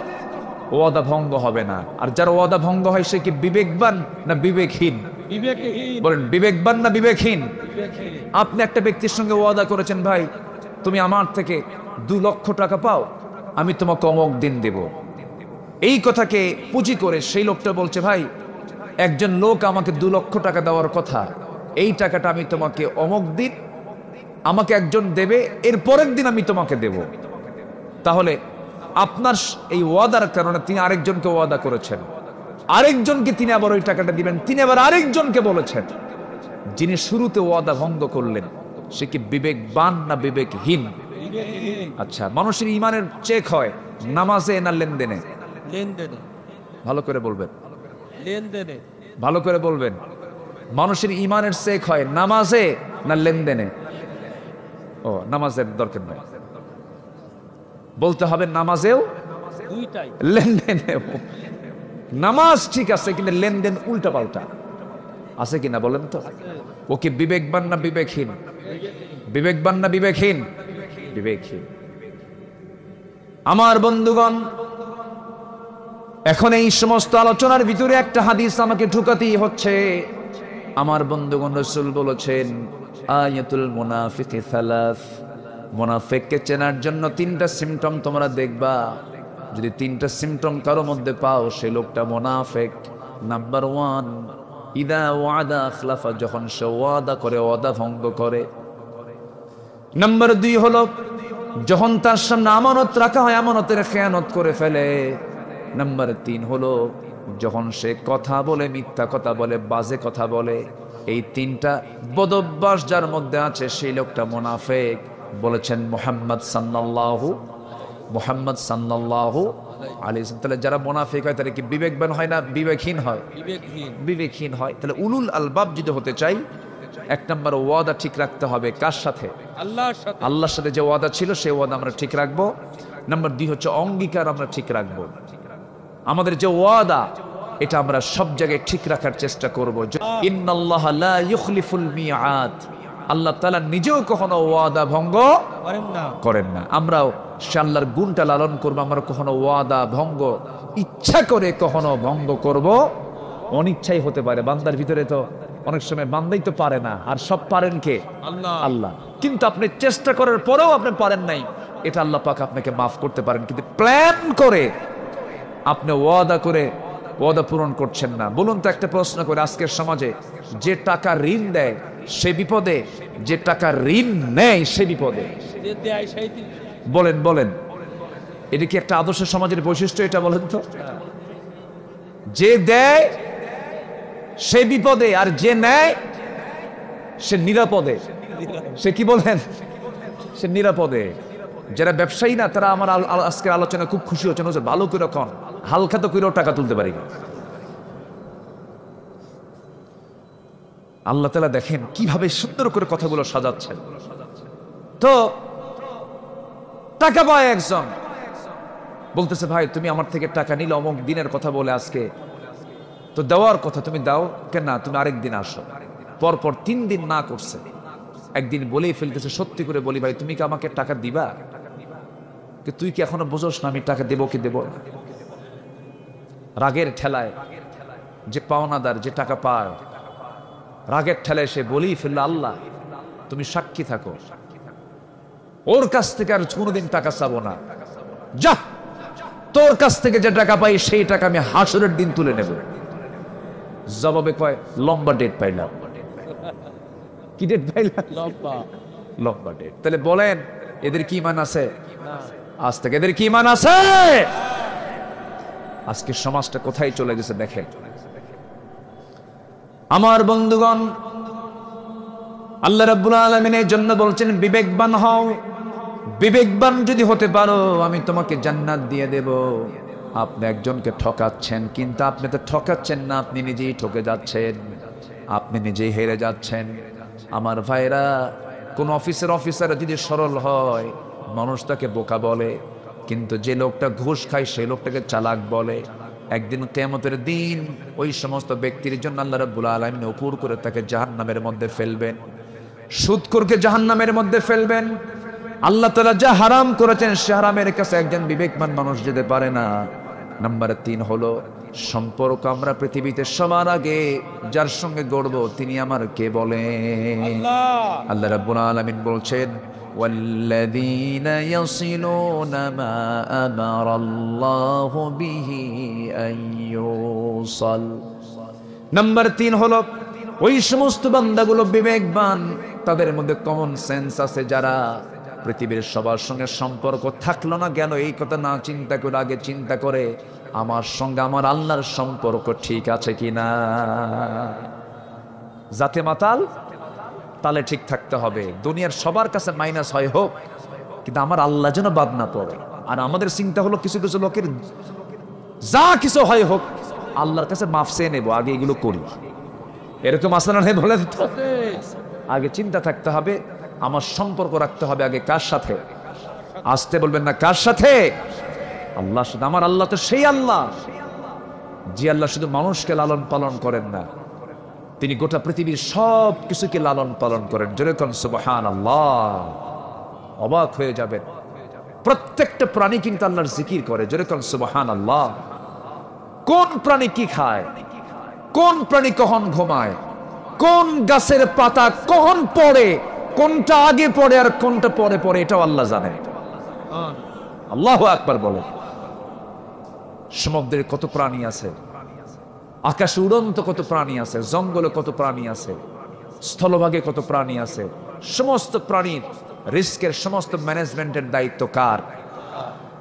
ওয়াদা ভঙ্গ হবে না। আর যার ওয়াদা ভঙ্গ হয় সে কি বিবেকবান না বিবেকহীন? বিবেকহীন। বলেন, বিবেকবান না বিবেকহীন? বিবেকহীন। আপনি একটা ব্যক্তির সঙ্গে ওয়াদা করেছেন, ভাই তুমি আমার থেকে 2 লক্ষ টাকা পাও, আমি তোমাকে অমুক দিন দেব। এই কথাকে পুঁজি করে সেই লোকটা বলছে, ভাই একজন লোক আমাকে 2 লক্ষ টাকা দেওয়ার কথা, এই টাকাটা আমি তোমাকে অমুক দিন আমাকে একজন দেবে, এর পরের দিন আমি তোমাকে দেব। তাহলে আপনার এই ওয়াদার কারণে তিনি আরেকজনকে ওয়াদা করেছেন, আরেকজনকে তিনি আবার ওই টাকাটা দিবেন, তিনি আবার আরেকজনকে বলেছেন। যিনি শুরুতে ওয়াদা ভঙ্গ করলেন সে কি বিবেকবান না বিবেকহীন? আচ্ছা, মানুষের ঈমানের চেক হয় নামাজে না লেনদেনে? লেনদেনে। ভালো করে বলবেন, লেনদেনে। ভালো করে বলবেন। মানুষের ঈমানের চেক হয় নামাজে না লেনদেনে? ও, নামাজের দরকার নাই, বলতে হবে নামাজেও দুইটাই, লেনদেনেও। নামাজ ঠিক আছে কিন্তু লেনদেন উল্টা পাল্টা আছে কিনা বলেন তো? ও কি বিবেকবান না বিবেকহীন? বিবেকবান না বিবেকহীন? বিবেকহীন। আমার বন্ধুগণ, এখন এই সমস্ত আলোচনার ভিতরে একটা হাদিস আমাকে ঢুকাতেই হচ্ছে। আমার বন্ধুগণ, রাসূল বলেছেন, আয়াতুল মুনাফিকি সালাস। মুনাফিককে চেনার জন্য 3টা সিম্পটম তোমরা দেখবা। যদি 3টা সিম্পটম কারো মধ্যে পাও, সেই লোকটা মুনাফিক। নাম্বার 1, ইদা ওয়াদা আখলাফা, যখন সে ওয়াদা করে ওয়াদা ভঙ্গ করে। নাম্বার 2 হলো যখন তার সামনে আমানত রাখা হয় আমানতের খেয়ানত করে ফেলে। নাম্বার 3 হলো যখন সে কথা বলে মিথ্যা কথা বলে, বাজে কথা বলে। এই 3টা বদঅভ্যাস যার মধ্যে আছে সেই লোকটা মুনাফিক। বলেছেন মুহাম্মদ সাল্লাল্লাহু আলাইহি ওয়াসাল্লাম। তাহলে যারা মুনাফিক হয় তারা কি বিবেকবান হয় না বিবেকহীন হয়? বিবেকহীন হয়। তাহলে উলুল আলবাব যদি হতে চাই, 1 নম্বর ওয়াদা ঠিক রাখতে হবে। কার সাথে? আল্লাহর সাথে যে ওয়াদা ছিল সেই ওয়াদা আমরা ঠিক রাখবো। নাম্বার 2 হচ্ছে অঙ্গীকার আমরা ঠিক রাখবো। আমাদের যে ওয়াদা এটা আমরা সব জায়গায় ঠিক রাখার চেষ্টা করব। ইন্নাল্লাহা লা ইউখলিফুল মিআদ। আল্লাহ তাআলা নিজেও কখনো ওয়াদা ভঙ্গ করেন না। আমরাও সে আল্লাহর গুণটা লালন করবো। আমরা কখনো ওয়াদা ভঙ্গ ইচ্ছা করে কখনো ভঙ্গ করব, অনিচ্ছাই হতে পারে। বান্দার ভিতরে তো অনেক সময় বান্দাই তো পারে না, আর সব পারেন কে? আল্লাহ। কিন্তু আপনি চেষ্টা করার পরেও আপনি পারেন নাই, এটা আল্লাহ পাক আপনাকে মাফ করতে পারেন। কিন্তু প্ল্যান করে আপনি ওয়াদা করে ওয়াদা পূরণ করছেন না। বলুন তো, একটা প্রশ্ন করে, আজকের সমাজে যে টাকা ঋণ দেয় সে বিপদে, যে টাকা ঋণ নেয় সে বিপদে। বলেন বলেন, এটা কি একটা আদর্শ সমাজের বৈশিষ্ট্য? এটা বলেন তো। যে দেয় সে বিপদে, আর যে নেয় সে নিরাপদে। সে কি বলেন? সে নিরাপদে। যারা ব্যবসায়ী না তারা আমার আজকের আলোচনা খুব খুশি হচ্ছেন। ভালো করে কন, হালকা তো করেও টাকা তুলতে পারি। আল্লাহ তাআলা দেখেন কিভাবে সুন্দর করে কথাগুলো সাজাচ্ছেন। তো টাকা পায় একজন, বলতেছে, ভাই তুমি আমার থেকে টাকা নিলে অমুক দিনের কথা বলে, আজকে তো দেওয়ার কথা, তুমি দাও কেন? না, তুমি আরেক দিন আসো। পরপর 3 দিন না করছে, একদিন বলেই ফেলতেছে, সত্যি করে বলি, ভাই তুমি কি আমাকে টাকা দিবা? তুই কি এখনো বুঝোস না আমি টাকা দেবো কি দেবো? রাগের ঠেলায় যে পাওনাদার, যে টাকা পায়, রাগের ঠেলায় সে বলেই ফেললো, আল্লাহ তুমি সাক্ষী থাকো, ওর কাছ থেকে আর কোনোদিন টাকা চাবো না। যা, তোর কাছ থেকে যে টাকা পাই সেই টাকা আমি হাসরের দিন তুলে নেব। জবাবে কয় লম্বা ডেট পাইলাম। কি ডেট পাইলাম? লম্বা। লম্বা ডেট। তাহলে বলেন এদের কি ইমান আছে? না। আজ থেকে এদের কি ইমান আছে? আজকে সমাজটা কোথায় চলে গেছে দেখেন। আমার বন্ধুগণ, আল্লাহ রাব্বুল আলামিন এই জন্য বলছেন বিবেকবান হও। বিবেকবান যদি হতে পারো আমি তোমাকে জান্নাত দিয়ে দেব। আপনি একজনকে ঠকাচ্ছেন, কিন্তু আপনি তো ঠকাচ্ছেন না, আপনি নিজেই ঠকে যাচ্ছেন, আপনি নিজেই হেরে যাচ্ছেন। আমার ভাইরা, কোন অফিসার যদি সরল হয় মানুষ তাকে বোকা বলে, কিন্তু যে লোকটা ঘুষ খায় সেই লোকটাকে চালাক বলে। একদিন কিয়ামতের দিন ওই সমস্ত ব্যক্তির জন্য আল্লাহ রাব্বুল আলামিন উপর করে তাকে জাহান্নামের মধ্যে ফেলবেন, সুদখোরকে জাহান্নামের মধ্যে ফেলবেন। আল্লাহ তাআলা যা হারাম করেছেন সে হারামের কাছে একজন বিবেকবান মানুষ যেতে পারে না। নাম্বার 3 হলো সম্পর্ক। আমরা পৃথিবীতে সবার আগে যার সঙ্গে গড়ব তিনি আমার কে বলেন? আল্লাহ রাব্বুল আলামিন বলছেন والذين يصلون ما أمر الله به أن يوصل। নাম্বার 3 হলো ওই সমস্ত বান্দাগুলো বিবেকবান, তাদের মধ্যে কমন সেন্স আছে, যারা পৃথিবীর সবার সঙ্গে সম্পর্ক থাকলো না গেল এই কথা না চিন্তা করে আগে চিন্তা করে আমার সঙ্গে আমার আল্লাহর সম্পর্ক ঠিক আছে কিনা। জাতে মাতাল তালে ঠিক থাকতে হবে। দুনিয়ার সবার কাছে মাইনাস হয় হোক, কিন্তু আমার আল্লাহ যেন বাদ না পড়ে। আর আমাদের চিন্তা হলো কিছু কিছু লোকের যা কিছু হয় হোক আল্লাহর কাছে মাফ চেয়ে নেবো, আগে এগুলো করি, এরকম আসলে নেই বলে দিত। আগে চিন্তা থাকতে হবে, আমার সম্পর্ক রাখতে হবে আগে কার সাথে? আসতে বলবেন না, কার সাথে? আল্লাহর সাথে। আমার আল্লাহ তো সেই আল্লাহ যে আল্লাহ শুধু মানুষকে লালন পালন করেন না, তিনি গোটা পৃথিবীর সব কিছুকে লালন পালন করেন। যেরকম সুবহানাল্লাহ, অবাক হয়ে যাবেন। প্রত্যেকটা প্রাণী কিন্তু আল্লাহর জিকির করে। যেরকম সুবহানাল্লাহ। কোন প্রাণী কি খায়, কোন প্রাণী কখন ঘুমায়, কোন গাছের পাতা কখন পড়ে, কোনটা আগে পড়ে আর কোনটা পরে পড়ে, এটাও আল্লাহ জানেন। আল্লাহু আকবার বলে। সমুদ্রে কত প্রাণী আছে, আকাশে উড়ন্ত কত প্রাণী আছে, জঙ্গলে কত প্রাণী আছে, স্থলভাগে কত প্রাণী আছে। সমস্ত প্রাণীর রিস্কের সমস্ত ম্যানেজমেন্টের দায়িত্ব কার?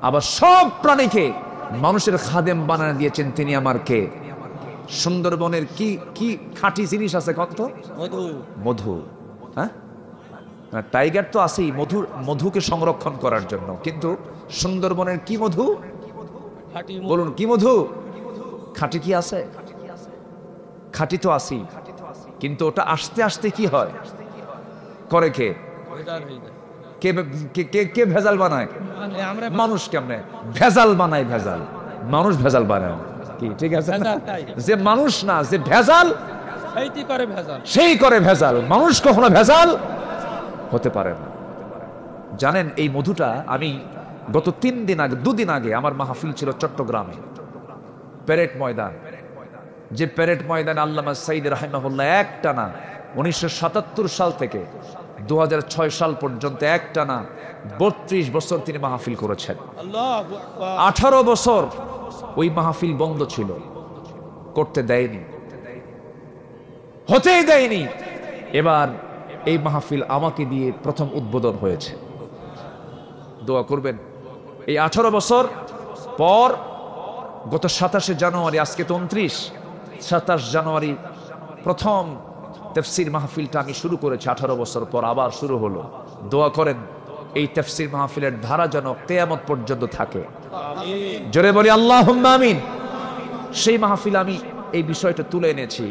আবার সব প্রাণীকে মানুষের খাদেম বানানো দিয়েছেন তিনি আমার কে? সুন্দরবনের কি কি খাঁটি জিনিস আছে কত? মধু। মধু। হ্যাঁ, টাইগার তো আছেই মধুকে সংরক্ষণ করার জন্য, কিন্তু সুন্দরবনের কি মধু বলুন? কি মধু? খাঁটি কি আছে? খাঁটি তো আছেই, কিন্তু ওটা আস্তে আস্তে কি হয় করে কে? কে ভেজাল বানায়? মানুষ। কেমনে ভেজাল বানায়? ভেজাল মানুষ ভেজাল বানায় কি? ঠিক আছে, যে মানুষ না, যে ভেজাল সেই করে ভেজাল। মানুষ কখনো ভেজাল হতে পারে না। জানেন এই মধুটা আমি গত 2 দিন আগে আমার মাহফিল ছিল চট্টগ্রামে, প্যারেড ময়দান। যে প্যারেড ময়দান আল্লামা সাইদ রাহিমাহুল্লাহ একটানা 1977 সাল থেকে 2006 সাল পর্যন্ত একটানা 32 বছর তিনি মাহফিল করেছেন। 18 বছর ওই মাহফিল বন্ধ ছিল, করতে দেয়নি, হতেই দেয়নি। এবার এই মাহফিল আমাকে দিয়ে প্রথম উদ্বোধন হয়েছে। দোয়া করবেন। এই 18 বছর পর গত 27 জানুয়ারি, আজকে তো 29, 27 জানুয়ারি প্রথম তাফসীর মাহফিলটা আমি শুরু করেছি। 18 বছর পর আবার শুরু হলো। দোয়া করেন এই তাফসীর মাহফিলের ধারা যেন কিয়ামত পর্যন্ত থাকে। জোরে বলি আল্লাহুম্মা আমিন। সেই মাহফিল আমি এই বিষয়টা তুলে এনেছি।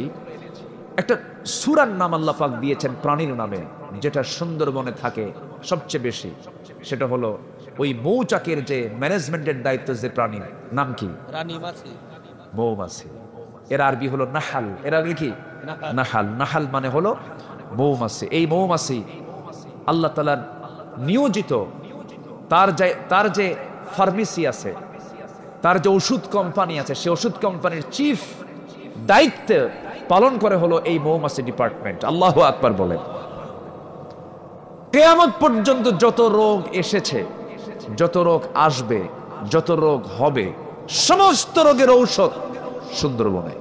একটা সূরার নাম আল্লাহ পাক দিয়েছেন প্রাণীর নামে, যেটা সুন্দরবনে থাকে সবচেয়ে বেশি। সেটা হলো ওই মৌচাকের যে ম্যানেজমেন্টের দায়িত্ব, যে প্রাণীর নাম কি? রানী মাছি। মৌমাছি। এর আরবি হলো নাহাল। এর আরবি কি? নাহাল। নাহাল মানে হলো মৌমাছি। এই মৌমাছি আল্লাহ তাআলার নিয়োজিত, তার যে ফার্মেসি আছে, তার যে ওষুধ কোম্পানি আছে, সেই ওষুধ কোম্পানির চিফ দায়িত্ব পালন করে হলো এই মৌমাছি ডিপার্টমেন্ট। আল্লাহু আকবার বলেন। কিয়ামত পর্যন্ত যত রোগ এসেছে, যত রোগ আসবে, যত রোগ হবে, সমস্ত রোগের ঔষধ সুন্দরবনে।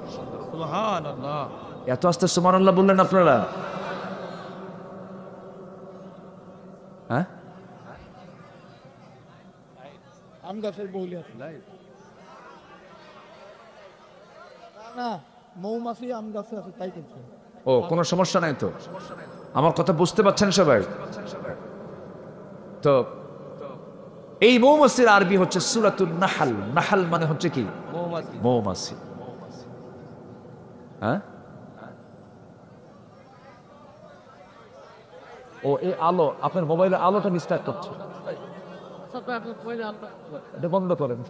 সুবহানাল্লাহ। এত আস্তে সুবহানাল্লাহ বললেন আপনারা? হ্যাঁ, আম গাছের বউলি আছে না, মৌমাছি আম গাছে আছে তাই করছে। ও কোনো সমস্যা নাই তো? আমার কথা বুঝতে পারছেন সবাই তো? এই মৌমাছির আরবি হচ্ছে সূরাতুন নাহল। নাহল মানে হচ্ছে কি? মৌমাছি। মৌমাছি। হ্যাঁ, ও এই আলো, আপনার মোবাইলের আলোটা ডিস্টার্ব করছে, এটা বন্ধ করেন।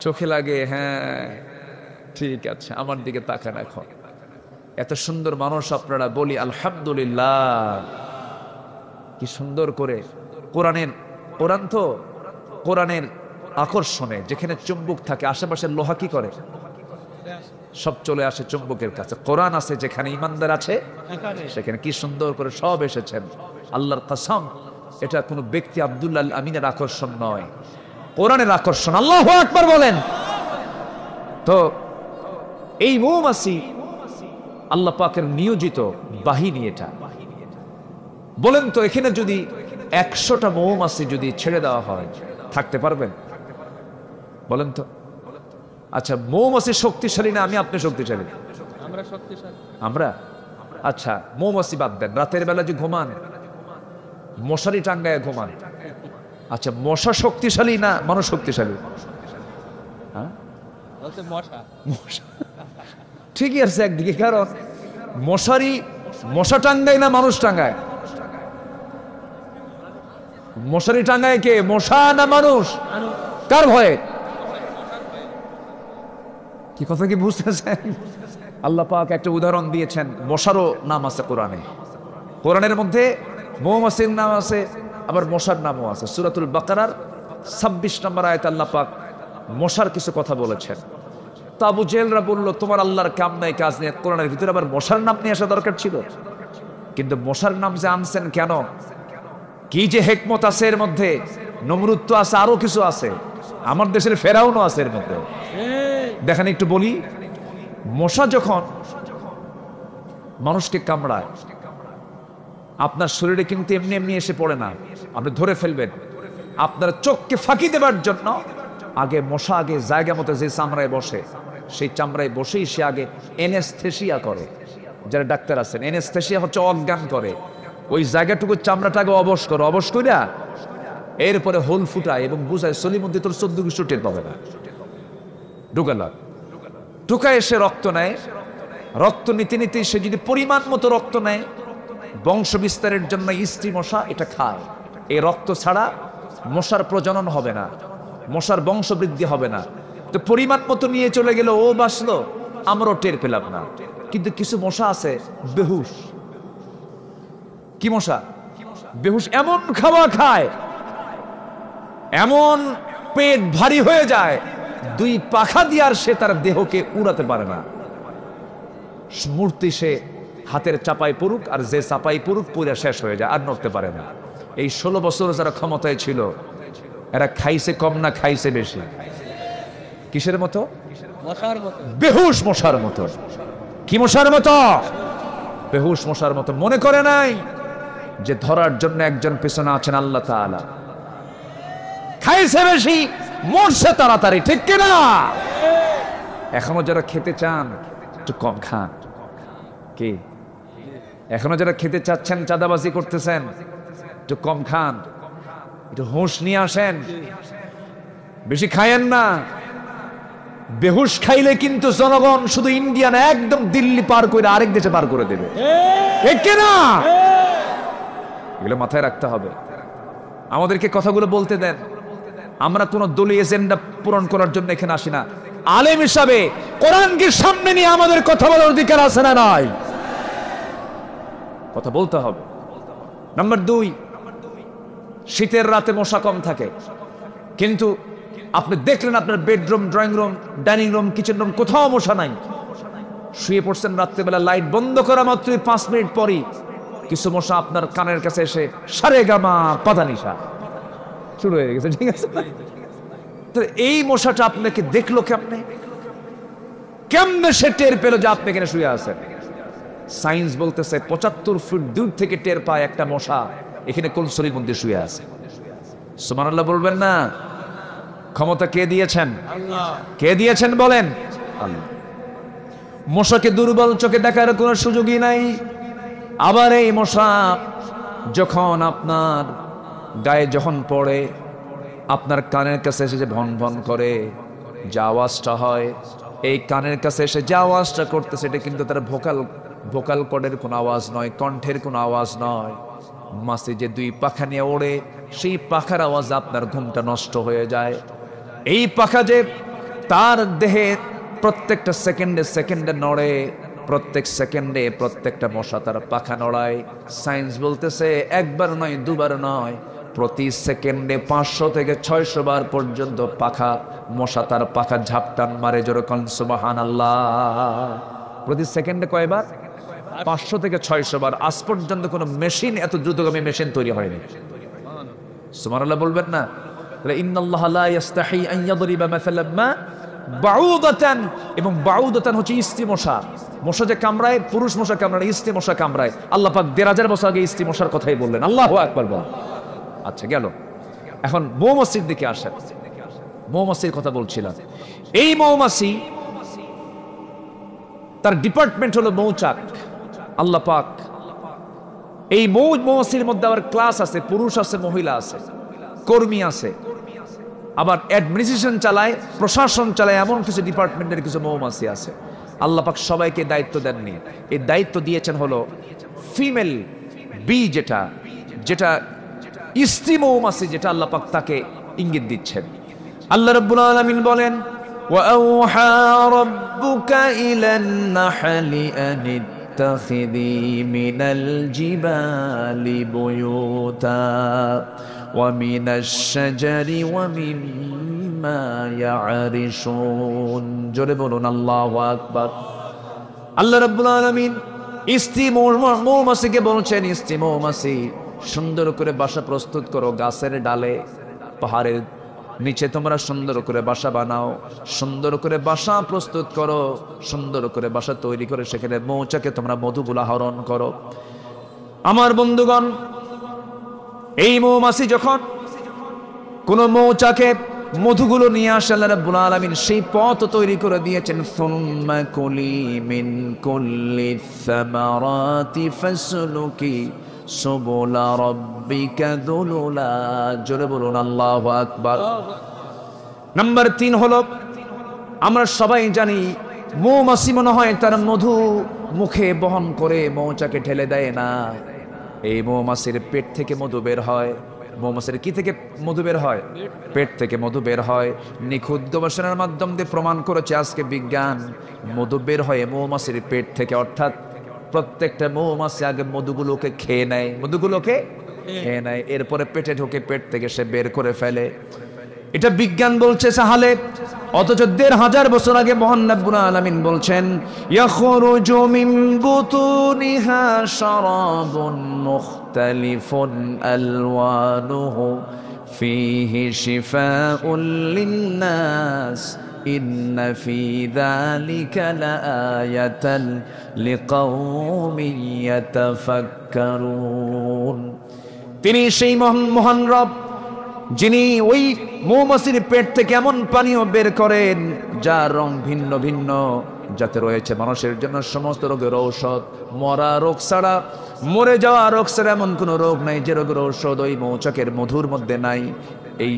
চোখে লাগে, হ্যাঁ ঠিক আছে, আমার দিকে তাকান। এখন এত সুন্দর মানুষ আপনারা, বলি আলহামদুলিল্লাহ। কি সুন্দর করে কোরআন তো কোরআনের আকর্ষণে যেখানে চুম্বক থাকে, আশেপাশের লোহা কি করে? সব চলে আসে চুম্বকের কাছে। কোরআন আছে যেখানে ইমানদার আছে সেখানে কি সুন্দর করে সব এসেছেন। আল্লাহর কসম, এটা কোনো ব্যক্তি আব্দুল্লাহ আল আমিনের আকর্ষণ নয়, কোরআনের আকর্ষণ। আল্লাহু আকবার বলেন। তো এই মৌমাছি আল্লাহ পাকের নিয়োজিত বাহিনী। এটা বলেন তো, এখানে যদি 100টা মৌমাছি যদি ছেড়ে দেওয়া হয়, থাকতে পারবেন? বলেন তো। আচ্ছা, মৌমাছি শক্তিশালী না আমি আপনি শক্তিশালী? আমরা শক্তিশালী। আমরা? আচ্ছা, মৌমাছি বাদ দেন, রাতের বেলা যে ঘুমান, মশারি টাঙ্গায় ঘুমান। আচ্ছা, মশা শক্তিশালী না মানুষ শক্তিশালী? হ্যাঁ, বলতে মশা। ঠিকই আছে একদিকে, কারণ মশা টাঙ্গায় না মানুষ টাঙ্গায়? মশারি টাঙ্গায় কে, মশা না মানুষ? কার ভয়ে? কি কথা কি বুঝতেছেন? আল্লাহ পাক একটা উদাহরণ দিয়েছেন, মশারও নাম আছে কোরআনে। কোরআনের মধ্যে মৌমাছির নাম আছে, আবার মশার নামও আছে। সূরাতুল বাকারার 26 নম্বর আয়াতে আল্লাহ পাক মশার কিছু কথা বলেছেন। তো আবু জেহেলরা বলল, তোমার আল্লাহর কাম নাই কাজ নেই, কোরআনের ভিতরে আবার মশার নাম নিয়ে আসা দরকার ছিল? কিন্তু মশার নাম যে আনছেন কেন, কি যে হেকমত আছে এর মধ্যে? নমরুদ তো আছে, আরো কিছু আছে, আমার দেশের ফেরাউনও আছে এর মধ্যে। দেখেন একটু বলি, মশা যখন মানুষকে কামড়ায়, আপনার শরীরে কিন্তু এমনি এমনি এসে পড়ে না, আপনি ধরে ফেলবেন। আপনার চোখকে ফাঁকি দেবার জন্য মশা আগে জায়গা মতো যে চামড়ায় বসে, সেই চামড়ায় বসেই সে আগে এনেস্থেসিয়া করে। যারা ডাক্তার আছেন, এনেস্থেসিয়া হচ্ছে অজ্ঞান করে। ওই জায়গাটুকু চামড়াটাকে অবশ করে, অবশ কইরা এরপরে হোল ফুটায় এবং বুঝায় সলিমুদ্দি তোর 14 গোষ্ঠ টের পাবে না। ঢুকায় সে রক্ত নেয়, রক্ত নিতে নিতে সে যদি পরিমাণ মতো রক্ত নেয়, বংশ বিস্তারের জন্য স্ত্রী মশা এটা খায়। এই রক্ত ছাড়া মশার প্রজনন হবে না, মশার বংশ বৃদ্ধি হবে না। তো পরিমাণ মতো নিয়ে চলে গেল, ও বাঁচলো, আমরাও টের পেলাম না। কিন্তু কিছু মশা আছে বেহুশ। কি মশা? বেহুশ। এমন খাওয়া খায়, এমন পেট ভারী হয়ে যায়, 2 পাখা দিয়ে আর সে তার দেহকে উড়াতে পারে না। মূর্তি সে হাতের চাপাই পড়ুক, আর যে চাপাই পড়ুক পুরা শেষ হয়ে যায়, আর নড়তে পারে না। এই 16 বছর যারা ক্ষমতায় ছিল, এরা খাইছে কম না খাইছে বেশি? কিসের মতো? মশার মতো। বেহুশ মশার মতো। কি মশার মতো? বেহুশ মশার মতো। মনে করে নাই যে ধরার জন্য একজন পেছনে আছেন আল্লাহ তাআলা। খাইছে বেশি, মরছে তাড়াতাড়ি, ঠিক কিনা? এখনো যারা খেতে চান একটু কম খান। কি এখনো যারা খেতে চাচ্ছেন, চাঁদাবাজি করতেছেন, একটু কম খান, একটু হুঁশ নিয়ে আসেন, বেশি খায়েন না। বেহুশ খাইলে কিন্তু জনগণ শুধু ইন্ডিয়া না, একদম দিল্লি পার করে আরেক দেশে পার করে দেবে, ঠিক কিনা? এগুলো মাথায় রাখতে হবে। আমাদেরকে কথাগুলো বলতে দেন। আমরা কোন দলীয় এজেন্ডা পূরণ করার জন্য এখানে আসি না। আলেম হিসাবে কোরআনকে সামনে নিয়ে আমাদের কথা বলার অধিকার আছে না নাই? কথা বলতে হবে। নাম্বার 2, শীতের রাতে মশা কম থাকে, কিন্তু আপনি দেখলেন আপনার bedroom, drawing room, dining room, kitchen room কোথাও মশা নাই। শুয়ে পড়ছেন রাত্রেবেলা, লাইট বন্ধ করা মাত্রই 5 মিনিট পরই কিছু মশা আপনার কানের কাছে এসে সারেগামা পাদানিশা শুরু হয়ে গেছে, ঠিক আছে? তো এই মশাটা আপনাকে দেখলো কেমনে? কেমনে সে টের পেল যে আপনি এখানে শুয়ে আছেন? সায়েন্স বলতেছে 75 ফুট দূর থেকে টের পায় একটা মশা এখানে কলসরির মধ্যে শুয়ে আছে। সুবহানাল্লাহ বলবেন না? ক্ষমতা কে দিয়েছেন? আল্লাহ। কে দিয়েছেন বলেন? আল্লাহ। মশাকে দুর্বল চোখে দেখার কোনো সুযোগই নাই। আবার এই মশা যখন আপনার গায়ে যখন পড়ে, আপনার কানের কাছে এসে যে ভন ভন করে যে আওয়াজটা হয়, এই কানের কাছে এসে যে আওয়াজটা করতেছে এটা কিন্তু তার ভোকাল কর্ডের কোনো আওয়াজ নয়, কণ্ঠের কোনো আওয়াজ নয়। মাসে যে দুই পাখা নিয়ে ওড়ে, সেই পাখার আওয়াজ আপনার ঘুমটা নষ্ট হয়ে যায়। এই পাখা যে তার দেহে প্রত্যেকটা সেকেন্ডে সেকেন্ডে নড়ে, প্রত্যেক সেকেন্ডে প্রত্যেকটা মশা তার পাখা নড়ায়। সায়েন্স বলতেছে একবার নয়, দুবার নয়, প্রতি সেকেন্ডে 500 থেকে 600 বার পর্যন্ত পাখা মশা তার পাখা ঝাপটান মারে। যেরকম সুবহানাল্লাহ। প্রতি সেকেন্ডে কয়বার? 500 থেকে 600 বার। আজ পর্যন্ত কোনো মেশিন, এত দ্রুতগামী মেশিন তৈরি হয়নি। সুবহানাল্লাহ বলবেন না? ইন্নাল্লাহা লা ইস্তাহি আন ইয়াদরিবা মাসালাম মা বাউদাতান, এবং বাউদাতান হচ্ছে ইস্তি মশা। মশা যে কামড়ায়, পুরুষ মশা কামড়ায়, ইস্তি মশা কামড়ায়। আল্লাহ পাক 1500 বছর আগে ইস্তি মশার কথাই বললেন। আল্লাহু আকবার বল। আচ্ছা গেল, এখন মৌমাছির দিকে আসেন। মৌমাছির কথা বলছিলাম। এই মৌমাছি তার ডিপার্টমেন্ট হলো মৌচাক। আল্লাহ পাক এই মৌমাছির মধ্যে আবার ক্লাস আছে, পুরুষ আছে, মহিলা আছে, কর্মী আছে, আবার অ্যাডমিনিস্ট্রেশন চালায়, প্রশাসন চালায়, এমন কিছু ডিপার্টমেন্টের কিছু মৌমাছি আছে। আল্লাহ পাক সবাইকে দায়িত্ব দেননি। এই দায়িত্ব দিয়েছেন হলো ফিমেল বি, যেটা যেটা স্ত্রী মৌমাছি, যেটা আল্লাহ পাক তাকে ইঙ্গিত দিচ্ছেন। আল্লাহ রাব্বুল আলামিন বলেন, ওয়াআউহা রাব্বুকা ইলান নাহলি আন ইত্তাখিযী মিনাল জিবালি বুয়ুতা ওয়া মিনাশ শাজারি ওয়া মিম্মা ইয়ারিশুন। জোরে বলুন আল্লাহু আকবার। আল্লাহ রাব্বুল আলামিন স্ত্রী মৌমাছিকে বলছেন, স্ত্রী মৌমাছি সুন্দর করে বাসা প্রস্তুত করো, গাছের ডালে, পাহাড়ের নিচে তোমরা সুন্দর করে বাসা বানাও, সুন্দর করে বাসা প্রস্তুত করো, সুন্দর করে বাসা তৈরি করে সেখানে মৌচাকে তোমরা মধুগুলা হরণ করো। আমার বন্ধুগণ, এই মৌমাছি যখন কোন মৌচাকে মধুগুলো নিয়ে আসে, আল্লাহ রাব্বুল আলামিন সেই পথ তৈরি করে দিয়েছেন। সুম্মা কুলি মিন কুল্লি সামারাতি ফাসলুকি সুবুলা রাব্বিকা যুলুলা। জোরে বলুন আল্লাহু আকবার। নাম্বার 3 হলো, আমরা সবাই জানি মৌমাছি মনে হয় তার মধু মুখে বহন করে মৌচাকে ঢেলে দেয় না। এই মৌমাছির পেট থেকে মধু বের হয়। মৌমাছির কি থেকে মধু বের হয়? পেট থেকে মধু বের হয়। নিখুঁত গবেষণার মাধ্যম দিয়ে প্রমাণ করেছে আজকে বিজ্ঞান, মধু বের হয় মৌমাছির পেট থেকে। অর্থাৎ প্রত্যেকটা মৌমাছি আগে মধুগুলোকে খেয়ে নেয়, মধুগুলোকে খেয়ে নেয়, এরপরে পেটে ঢোকে, পেট থেকে সে বের করে ফেলে। এটা বিজ্ঞান বলছে সাহালে, অথচ 1500 বছর আগে মহান রব্বুল আলামিন বলছেন, ইয়াখরুজু মিন বুতুনিহা শারাবুন মুখতালিফুন আলওয়ানুহু ফীহি শিফাউন লিন-নাস ইন্না ফী যালিকা লাআয়াতান লিকাওমিন ইয়াতাফাক্কারুন। তিনি সেই মহান রব যিনি ওই মৌমাছির পেট থেকে এমন পানীয় বের করেন যার রং ভিন্ন ভিন্ন, যাতে রয়েছে মানুষের জন্য সমস্ত রোগের ঔষধ। মরা রোগ ছাড়া, মরে যাওয়া রোগ ছাড়া এমন কোন রোগ নাই যে রোগের ঔষধ ওই মৌচাকের মধুর মধ্যে নাই। এই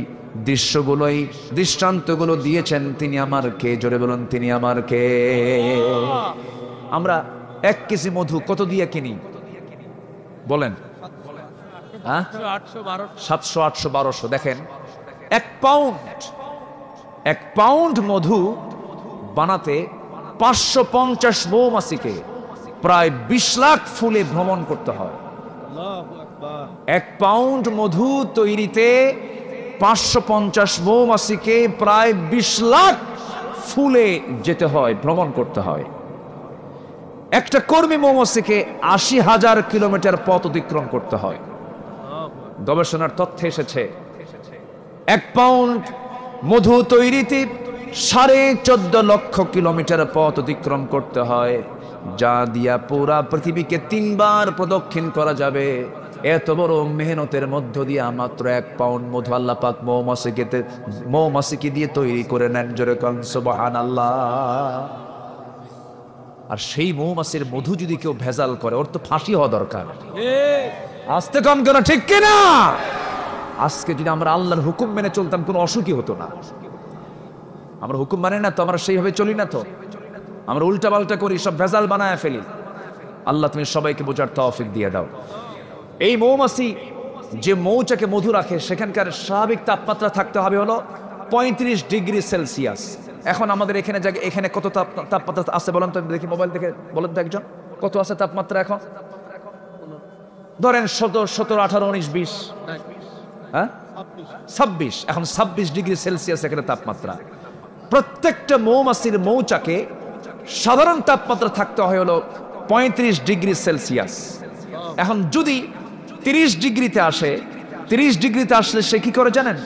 দৃশ্যগুলোই, দৃষ্টান্তগুলো দিয়েছেন তিনি আমার কে। জোরে বলুন তিনি আমার কে। আমরা 1 কেজি মধু কত দিয়ে কিনি বলেন? 700, 800, 1200। দেখেন 1 পাউন্ড মধু বানাতে 550 মৌমাছিকে প্রায় 20 লাখ ফুলে ভ্রমণ করতে হয়। 1 পাউন্ড মধু তৈরিতে 550 মৌমাছিকে প্রায় 20 লাখ ফুলে যেতে হয়, ভ্রমণ করতে হয়। একটা কর্মী মৌমাছিকে 80,000 কিলোমিটার পথ অতিক্রম করতে হয়। গবেষণার তথ্যে এসেছে 1 পাউন্ড মধু তৈরিতে 14.5 লক্ষ কিলোমিটার পথ অতিক্রম করতে হয়, যা দিয়া পুরা পৃথিবীকে 3 বার প্রদক্ষিণ করা যাবে। এত বড় মেহনতের মধ্য দিয়ে মাত্র 1 পাউন্ড মধু আল্লাহ পাক মৌমাছিকে দিয়ে তৈরি করে নেন। জোরে কোন সুবহানাল্লাহ। আর সেই মৌমাছির মধু যদি কেউ ভেজাল করে, ওর তো ফাঁসি হওয়া দরকার। আসতে কম কেন, ঠিক কিনা? আজকে যদি আমরা আল্লাহর হুকুম মেনে চলতাম, কোনো অসুখই হতো না। আমরা হুকুম মানে না তো, আমরা সেইভাবে চলি না তো, আমরা উল্টা পাল্টা করি, সব ভেজাল বানায় ফেলি। আল্লাহ তুমি সবাইকে বোঝার তৌফিক দিয়ে দাও। এই মৌমাছি যে মৌচাকে মধু রাখে, সেখানকার স্বাভাবিক তাপমাত্রা থাকতে হবে হলো 35 ডিগ্রি সেলসিয়াস। এখন আমাদের এখানে কত তাপমাত্রা আছে বলেন তো, দেখি মোবাইল থেকে বলেন তো একজন, কত আছে তাপমাত্রা এখন? ধরেন 17, 18, 19, 20, হ্যাঁ 26। এখন 26 ডিগ্রি সেলসিয়াস এখানে তাপমাত্রা। প্রত্যেকটা মৌমাছির মৌচাকে সাধারণ তাপমাত্রা থাকতে হয় হলো 35 ডিগ্রি সেলসিয়াস। এখন যদি 30 ডিগ্রিতে আসে, 30 ডিগ্রিতে আসলে সে কি করে জানেন?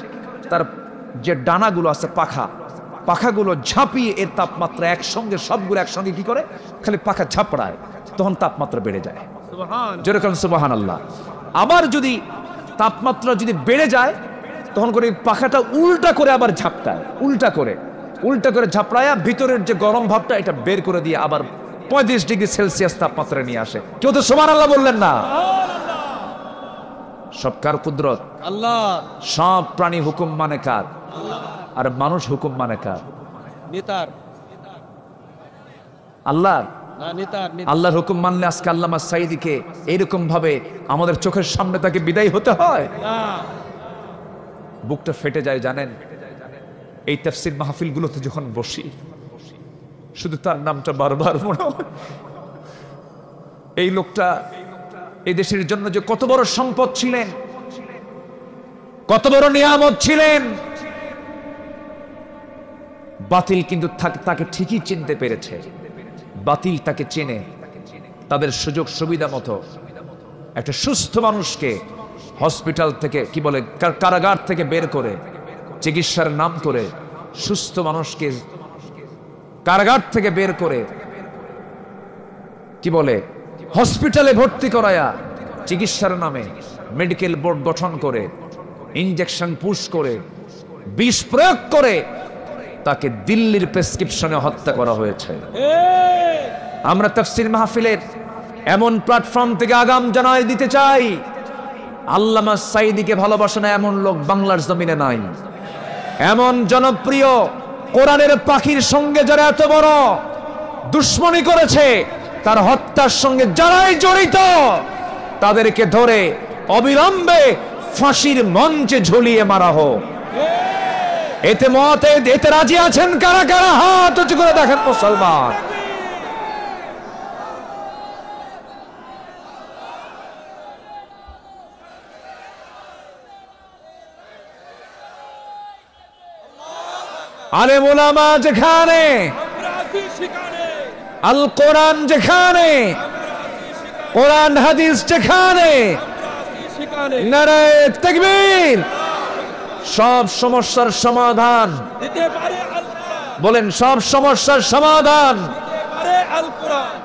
তার যে ডানাগুলো আছে, পাখাগুলো ঝাঁপিয়ে এর তাপমাত্রা একসঙ্গে, সবগুলো একসঙ্গে কি করে, খালি পাখা ঝাপড়ায়, তখন তাপমাত্রা বেড়ে যায়। যেরকম সুবহানাল্লাহ। আবার যদি তাপমাত্রা যদি বেড়ে যায়, তখন করে পাখাটা উল্টা করে আবার ঝাপটায়, উল্টা করে ঝাপড়ায় ভিতরের যে গরম ভাবটা এটা বের করে দিয়ে আবার 35 ডিগ্রি সেলসিয়াস তাপমাত্রা নিয়ে আসে। কেউ তো সুবহানাল্লাহ বললেন না? সব কার কুদরত? আল্লাহ। সব প্রাণী হুকুম মানে কার? আর মানুষ হুকুম মানে কার? নেতার। আল্লাহ। নেতার। আল্লাহর হুকুম মানলে আজকে আল্লামা সাঈদীকে এরকম ভাবে আমাদের চোখের সামনে তাকে বিদায় হতে হয়, বুকটা ফেটে যায়। জানেন, এই তাফসীর মাহফিলগুলোতে যখন বসি, শুধু তার নামটা বারবার মনে হয়। এই লোকটা এই দেশের জন্য যে কত বড় সম্পদ ছিলেন, কত বড় নিয়ামত ছিলেন। বাতিল কিন্তু তাকে ঠিকই চিনতে পেরেছে। বাতিল তাকে চেনে। তাদের সুযোগ সুবিধা মতো একটা সুস্থ মানুষকে হসপিটাল থেকে, কি বলে, কারাগার থেকে বের করে চিকিৎসার নাম করে, সুস্থ মানুষকে কারাগার থেকে বের করে, কি বলে, হসপিটালে ভর্তি করায়া চিকিৎসার নামে মেডিকেল বোর্ড গঠন করে, ইনজেকশন পুশ করে, বিষ প্রয়োগ করে তাকে দিল্লির প্রেসক্রিপশনে হত্যা করা হয়েছে। আমরা তাফসীর মাহফিলের এমন প্ল্যাটফর্ম থেকে আগাম জানাই দিতে চাই, আল্লামা সাঈদীকে ভালোবাসে না এমন লোক বাংলার জমিনে নাই। এমন জনপ্রিয় কোরআনের পাখির সঙ্গে যারা এত বড় দুশ্মনী করেছে, তার হত্যার সঙ্গে যারাই জড়িত, তাদেরকে ধরে অবিলম্বে ফাঁসির মঞ্চে ঝুলিয়ে মারা হোক। এতে রাজি আছেন কারা কারা? হাত উঁচু করে দেখেন মুসলমান। আলেম উলামা যেখানে, আল কোরআন যেখানে, কোরআন হাদিস যেখানে, নারায়ে তাকবীর। সব সমস্যার সমাধান দিতে পারে আল্লাহ। বলেন, সব সমস্যার সমাধান দিতে পারে আল কোরআন।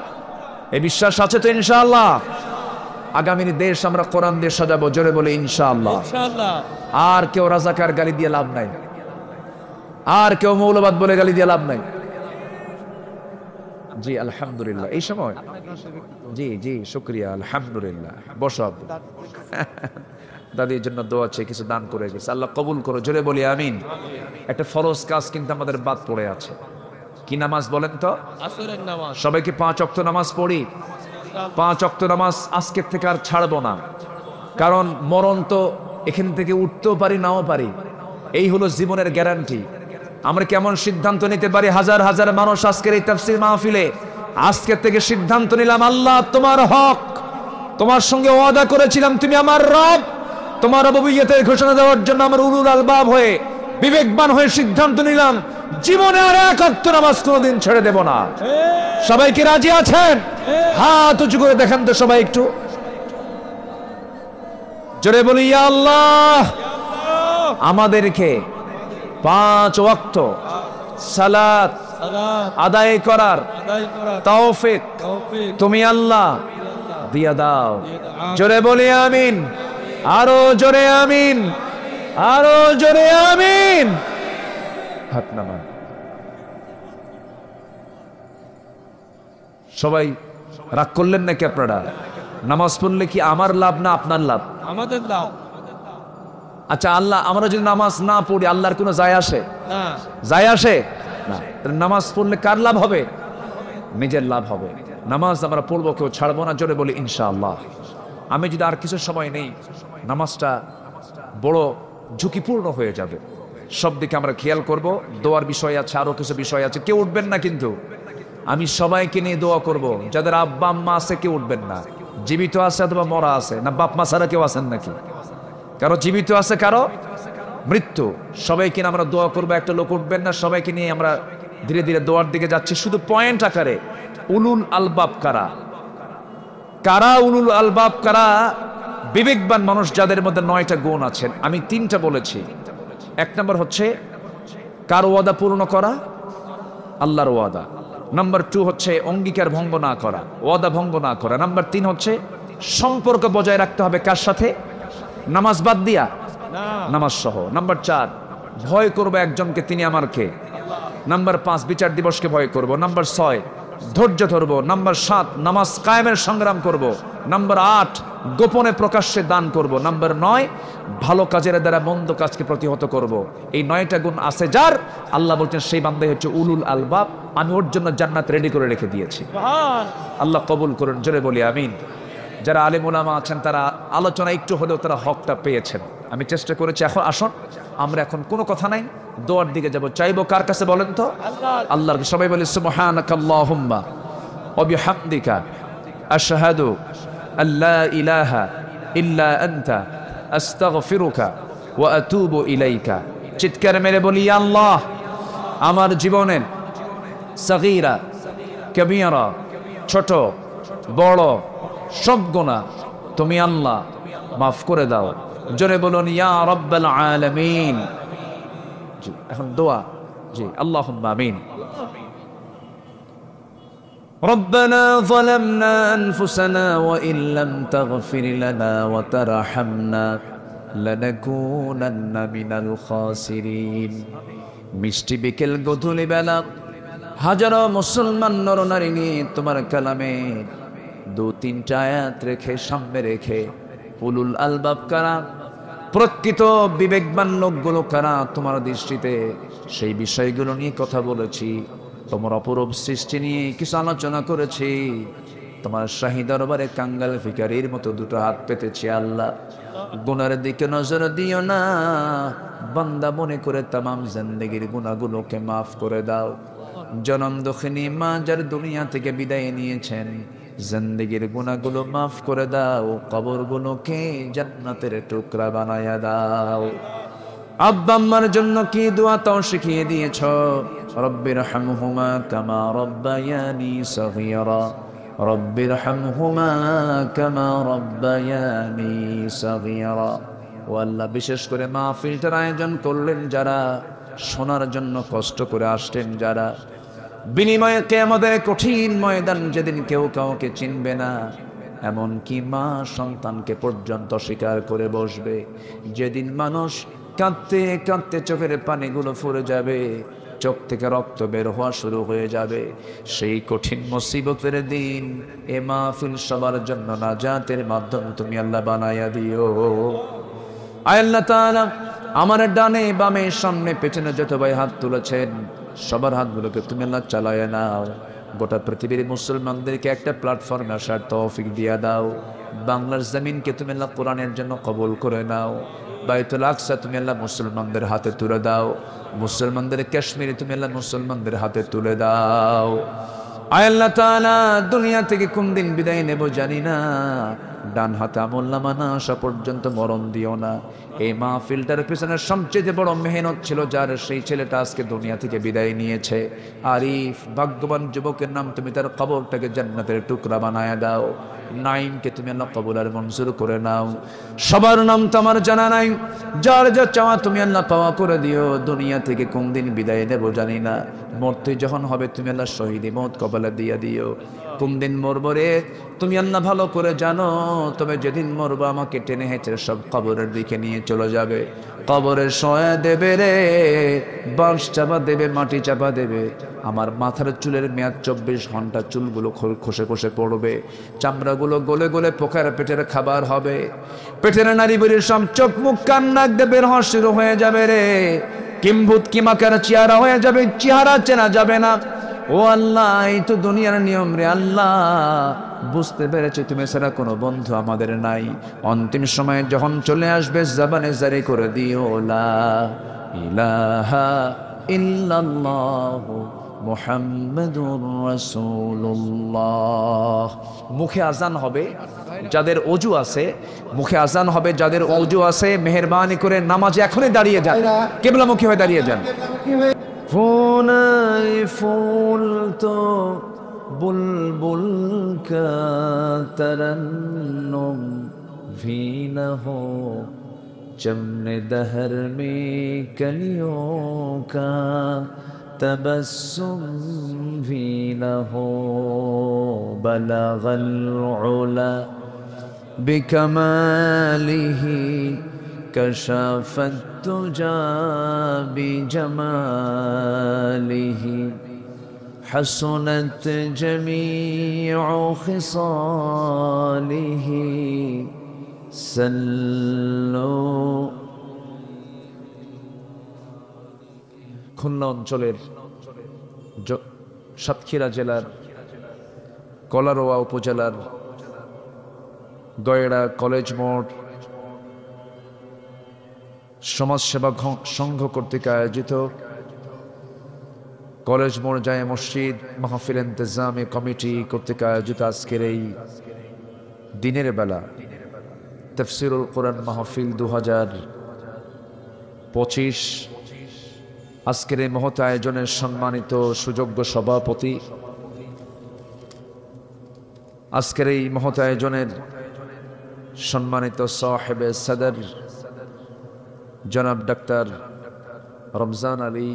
এই বিশ্বাস আছে তো ইনশাআল্লাহ? আগামীর দেশ আমরা কোরআন দিয়ে সাজাবো। জোরে বলে ইনশাআল্লাহ। ইনশাআল্লাহ। আর কেউ রাজাকার গালি দিয়ে লাভ নাই, আর কেউ মৌলবাদ বলে গালি দিয়ে লাভ নাই। জি আলহামদুলিল্লাহ। এই সময় জি জি শুকরিয়া, আলহামদুলিল্লাহ। বসো। দাদির জন্য দোয়া চেয়ে কিছু দান করে গেছে, আল্লাহ কবুল করো। জোরে বলি আমিন। একটা ফরজ কাজ কিন্তু আমাদের বাদ পড়ে আছে। কি নামাজ বলেন তো? আসরের নামাজ। সবাইকে 5 ওয়াক্ত নামাজ পড়ি। 5 ওয়াক্ত নামাজ আজকের থেকে আর ছাড়বো না, কারণ মরণ তো এখান থেকে উঠতেও পারি, নাও পারি। এই হলো জীবনের গ্যারান্টি। আমরা কেমন সিদ্ধান্ত নিতে পারি? হাজার হাজার মানুষ আজকের এই তাফসীর মাহফিলে আজকের থেকে সিদ্ধান্ত নিলাম, আল্লাহ তোমার হক, তোমার সঙ্গে ওয়াদা করেছিলাম তুমি আমার রব, তোমার রুবুবিয়্যতের ঘোষণা দেওয়ার জন্য আমার উলুল আলবাব হয়ে, বিবেকবান হয়ে সিদ্ধান্ত নিলাম, জীবনে আর 1 ওয়াক্ত নামাজ কোনোদিন ছেড়ে দেব না। সবাই কি রাজি আছেন? হাত উঁচু করে দেখেন তো সবাই একটু। জোরে বলি ইয়া আল্লাহ। আমাদেরকে 5 ওয়াক্ত সালাত সালাত আদায় করার আদায় করার তৌফিক তৌফিক তুমি আল্লাহ দিয়া দাও। দিয়ে দাও। জোরে বলি আমিন, আরো জোরে আমিন, আরো জোরে আমিন। হাত নামান। সবাই রাগ করলেন নাকি আপনারা? নামাজ পড়লে কি আমার লাভ না আপনার লাভ? আমাদের লাভ আচ্ছা, আল্লাহ আমরা যদি নামাজ না পড়ি আল্লাহর কোনো যায় আসে? না, যায় আসে না। তাহলে নামাজ পড়লে কার লাভ হবে? নিজের লাভ হবে। নামাজ আমরা পড়বো, কেউ ছাড়বো না। জোরে বলি ইনশাআল্লাহ। আমি যদি আর কিছু সময় নেই, নামাজটা বড় ঝুঁকিপূর্ণ হয়ে যাবে। সব দিকে আমরা খেয়াল করব। দোয়ার বিষয় আছে, আরো কিছু বিষয় আছে। কেউ উঠবেন না কিন্তু, আমি সবাইকে নিয়ে দোয়া করব। যাদের আব্বা আম্মা আছে কেউ উঠবেন না। জীবিত আছে অথবা মরা আছে, না বাপ মা ছাড়া কেউ আছেন নাকি? কারো জীবিত আছে, কারো মৃত্যু। সবাইকে নিয়ে আমরা দোয়া করবো। একটা লোক উঠবেন না। সবাইকে নিয়ে আমরা ধীরে ধীরে দোয়ার দিকে যাচ্ছি। শুধু পয়েন্ট আকারে উলুল আলবাব কারা? কারা উলুল আলবাব কারা? বিবেকবান মানুষ যাদের মধ্যে 9টা গুণ আছেন। আমি 3টা বলেছি। 1 নম্বর হচ্ছে কার ওয়াদা পূর্ণ করা? আল্লাহর ওয়াদা। নাম্বার 2 হচ্ছে অঙ্গীকার ভঙ্গ না করা, ওয়াদা ভঙ্গ না করা। নাম্বার 3 হচ্ছে সম্পর্ক বজায় রাখতে হবে কার সাথে? নামাজ বাদ দিয়া, না, নামাজ সহ। নাম্বার 4 ভয় করবো একজনকে, তিনি আমার কে। নাম্বার 5 বিচার দিবসকে ভয় করব। নাম্বার 6 ধৈর্য ধরব। নাম্বার 7 নামাজ কায়েমের সংগ্রাম করব। নাম্বার 8 গোপনে প্রকাশ্যে দান করব। নাম্বার 9 ভালো কাজের দ্বারা মন্দ কাজকে প্রতিহত করব। এই 9টা গুণ আছে যার, আল্লাহ বলছেন সেই বান্দাই হচ্ছে উলুল আলবাব। আমি ওর জন্য জান্নাত রেডি করে রেখে দিয়েছি। সুবহান আল্লাহ কবুল করুন। জোরে বলি আমিন। যারা আলেম ওলামা আছেন তারা আলোচনা একটু হলেও তারা হকটা পেয়েছেন। আমি চেষ্টা করেছি। এখন আসুন, আমরা এখন কোনো কথা নাই, দোয়ার দিকে যাব। চাইবো কার কাছে বলেন তো? আল্লাহ আল্লাহর। সবাই বলি সুবহানাকাল্লাহুম্মা ওয়া বিহামদিকা আশহাদু আল্লা ইলাহা ইল্লা আনতা আস্তাগফিরুকা ওয়া আতুবু ইলাইকা। চিৎকার মেরে বলি, ইয়া আল্লাহ, আমার জীবনের সগীরা কবীরা, ছোট বড় সব গুনাহ তুমি আল্লাহ মাফ করে দাও। জোরে বলুন ইয়া রাব্বাল আলামিন। জি, এখন দোয়া। জি, আল্লাহুম্মা আমিন। ربنا ظلمنا أنفسنا وإن لم تغفر لنا وترحمنا لنكونن من الخاسرين। মিষ্টি বিকেল গধূলি বেলা হাজারো মুসলমান নরনারী নিয়ে তোমার কালামে 2-3টা আয়াত রেখে সামনে রেখে উলুল আলবাব কারা, প্রকৃত বিবেকবান লোকগুলো কারা তোমার দৃষ্টিতে, সেই বিষয়গুলো নিয়ে কথা বলেছি। তোমার অপরূপ সৃষ্টি নিয়ে কিছু আলোচনা করেছি। তোমার শাহী দরবারে কাঙ্গাল ভিখারীর মতো 2টো হাত পেতেছি। আল্লাহ, গুনার দিকে নজর দিও না। বান্দা মনে করে তামাম জিন্দেগির গুনাহগুলোকে মাফ করে দাও। জনম দক্ষিণী মা যার দুনিয়া থেকে বিদায় নিয়েছেন, জিন্দেগির গুনাহগুলো মাফ করে দাও। কবরগুলোকে জান্নাতের টুকরা বানায়া দাও। আব্বা আম্মার জন্য কি দোয়া তাও শিখিয়ে দিয়েছ। রব্বিরহামহুমা কামা রব্বায়ানি সগীরা, রব্বিরহামহুমা কামা রব্বায়ানি সগীরা। ও আল্লাহ, বিশেষ করে মাহফিলটার আয়োজন করলেন যারা, শোনার জন্য কষ্ট করে আসলেন যারা, বিনিময়ে কিয়ামতের কঠিন ময়দান যেদিন কেউ কাউকে চিনবে না, এমনকি মা সন্তানকে পর্যন্ত স্বীকার করে বসবে, যেদিন মানুষ কাঁদতে কাঁদতে চোখের পানিগুলো ফুরে যাবে, চোখ থেকে রক্ত বের হওয়া শুরু হয়ে যাবে, সেই কঠিন মুসিবতের দিন এ মাহফিল সবার জন্য নাজাতের মাধ্যম তুমি আল্লাহ বানায়া দিও। আয় আল্লাহ তাআলা, আমার ডানে বামে সামনে পেছনে যত ভাই হাত তুলেছেন সবার হাতগুলোকে তুমি আল্লাহ চালায় নাও। গোটা পৃথিবীর মুসলমানদেরকে একটা প্ল্যাটফর্মে আসার তৌফিক দিয়া দাও। বাংলার জমিনকে তুমি আল্লাহ কোরআনের জন্য কবুল করে নাও। বাইতুল আকসা তুমি আল্লাহ মুসলমানদের হাতে তুলে দাও। মুসলমানদের কাশ্মীরে তুমি আল্লাহ মুসলমানদের হাতে তুলে দাও। আয় আল্লাহ তাআলা, দুনিয়া থেকে কোন দিন বিদায় নেব জানি না, ডান হাতে আমলনামা না আসা পর্যন্ত মরণ দিও না। এই মাহফিলটার পিছনে সবচেয়ে বড় মেহনত ছিল যার, সেই ছেলেটা আজকে দুনিয়া থেকে বিদায় নিয়েছে। আরিফ, ভাগ্যবান যুবকের নাম, তুমি তার কবরটাকে জান্নাতের টুকরা বানায় দাও। নাইমকে তুমি আল্লাহ কবুল আর মঞ্জুর করে নাও। সবার নাম তো আমার জানা নাই, যার যা চাওয়া তুমি আল্লাহ পাওয়া করে দিও। দুনিয়া থেকে কোন দিন বিদায় নেব জানি না, মরতে যখন হবে তুমি আল্লাহ শহীদি মত কপালে দিয়ে দিও। কোন দিন মরবো রে তুমি আল্লাহ ভালো করে জানো, তবে যেদিন মরবো আমাকে টেনে হেঁচে সব কবরের দিকে নিয়ে চলে যাবে। কবরের শোয়া দেবে রে, বাঁশ চাপা দেবে, মাটি চাপা দেবে। আমার মাথার চুলের মেয়াদ 24 ঘন্টা, চুলগুলো খসে খসে পড়বে, চামড়াগুলো গলে গলে পোকার পেটের খাবার হবে। পেটের নারী বুড়ির সব চোখ মুখ কান নাক দিয়ে বের হওয়া শুরু হয়ে যাবে রে। কিম্ভূত কিমাকার চেহারা হয়ে যাবে, চেহারা চেনা যাবে না। ও আল্লাহ, এই তো দুনিয়ার নিয়ম রে আল্লাহ। বুঝতে পেরেছি তুমি ছাড়া কোনো বন্ধু আমাদের নাই। অন্তিম সময়ে যখন চলে আসবে জবানে জারি করে দিও লা ইলাহা ইল্লাল্লাহু মুহাম্মাদুর রাসূলুল্লাহ। মুখে আজান হবে যাদের অজু আছে, মুখে আজান হবে যাদের অজু আছে, মেহেরবানি করে নামাজে এখনই দাঁড়িয়ে যান, কিবলামুখী হয়ে দাঁড়িয়ে যান। फूल फूल तो बुलबुल का तरन्नुम भी न हो, चमन दहर में कलियों का तबस्सुम भी न हो, बलगल उला बिकमालिही कशफत तुजा बिजमालिही, हसनत जमीउ खिसालिही, सल्लु। খুলনা অঞ্চলের সাতক্ষীরা জেলার কলারোয়া উপজেলার গয়ড়া কলেজ মোড় সমাজসেবা সংঘ কর্তৃক আয়োজিত কলেজ মোড় জায়ে মসজিদ মাহফিল ইন্তেজামি কমিটি কর্তৃক আয়োজিত আজকের এই দিনের বেলা তাফসীরুল কোরআন মাহফিল 2025, আজকের এই মহৎ আয়োজনের সম্মানিত সুযোগ্য সভাপতি, আজকের এই মহৎ আয়োজনের সম্মানিত সাহেবে সদর জনাব ডাক্তার রমজান আলী,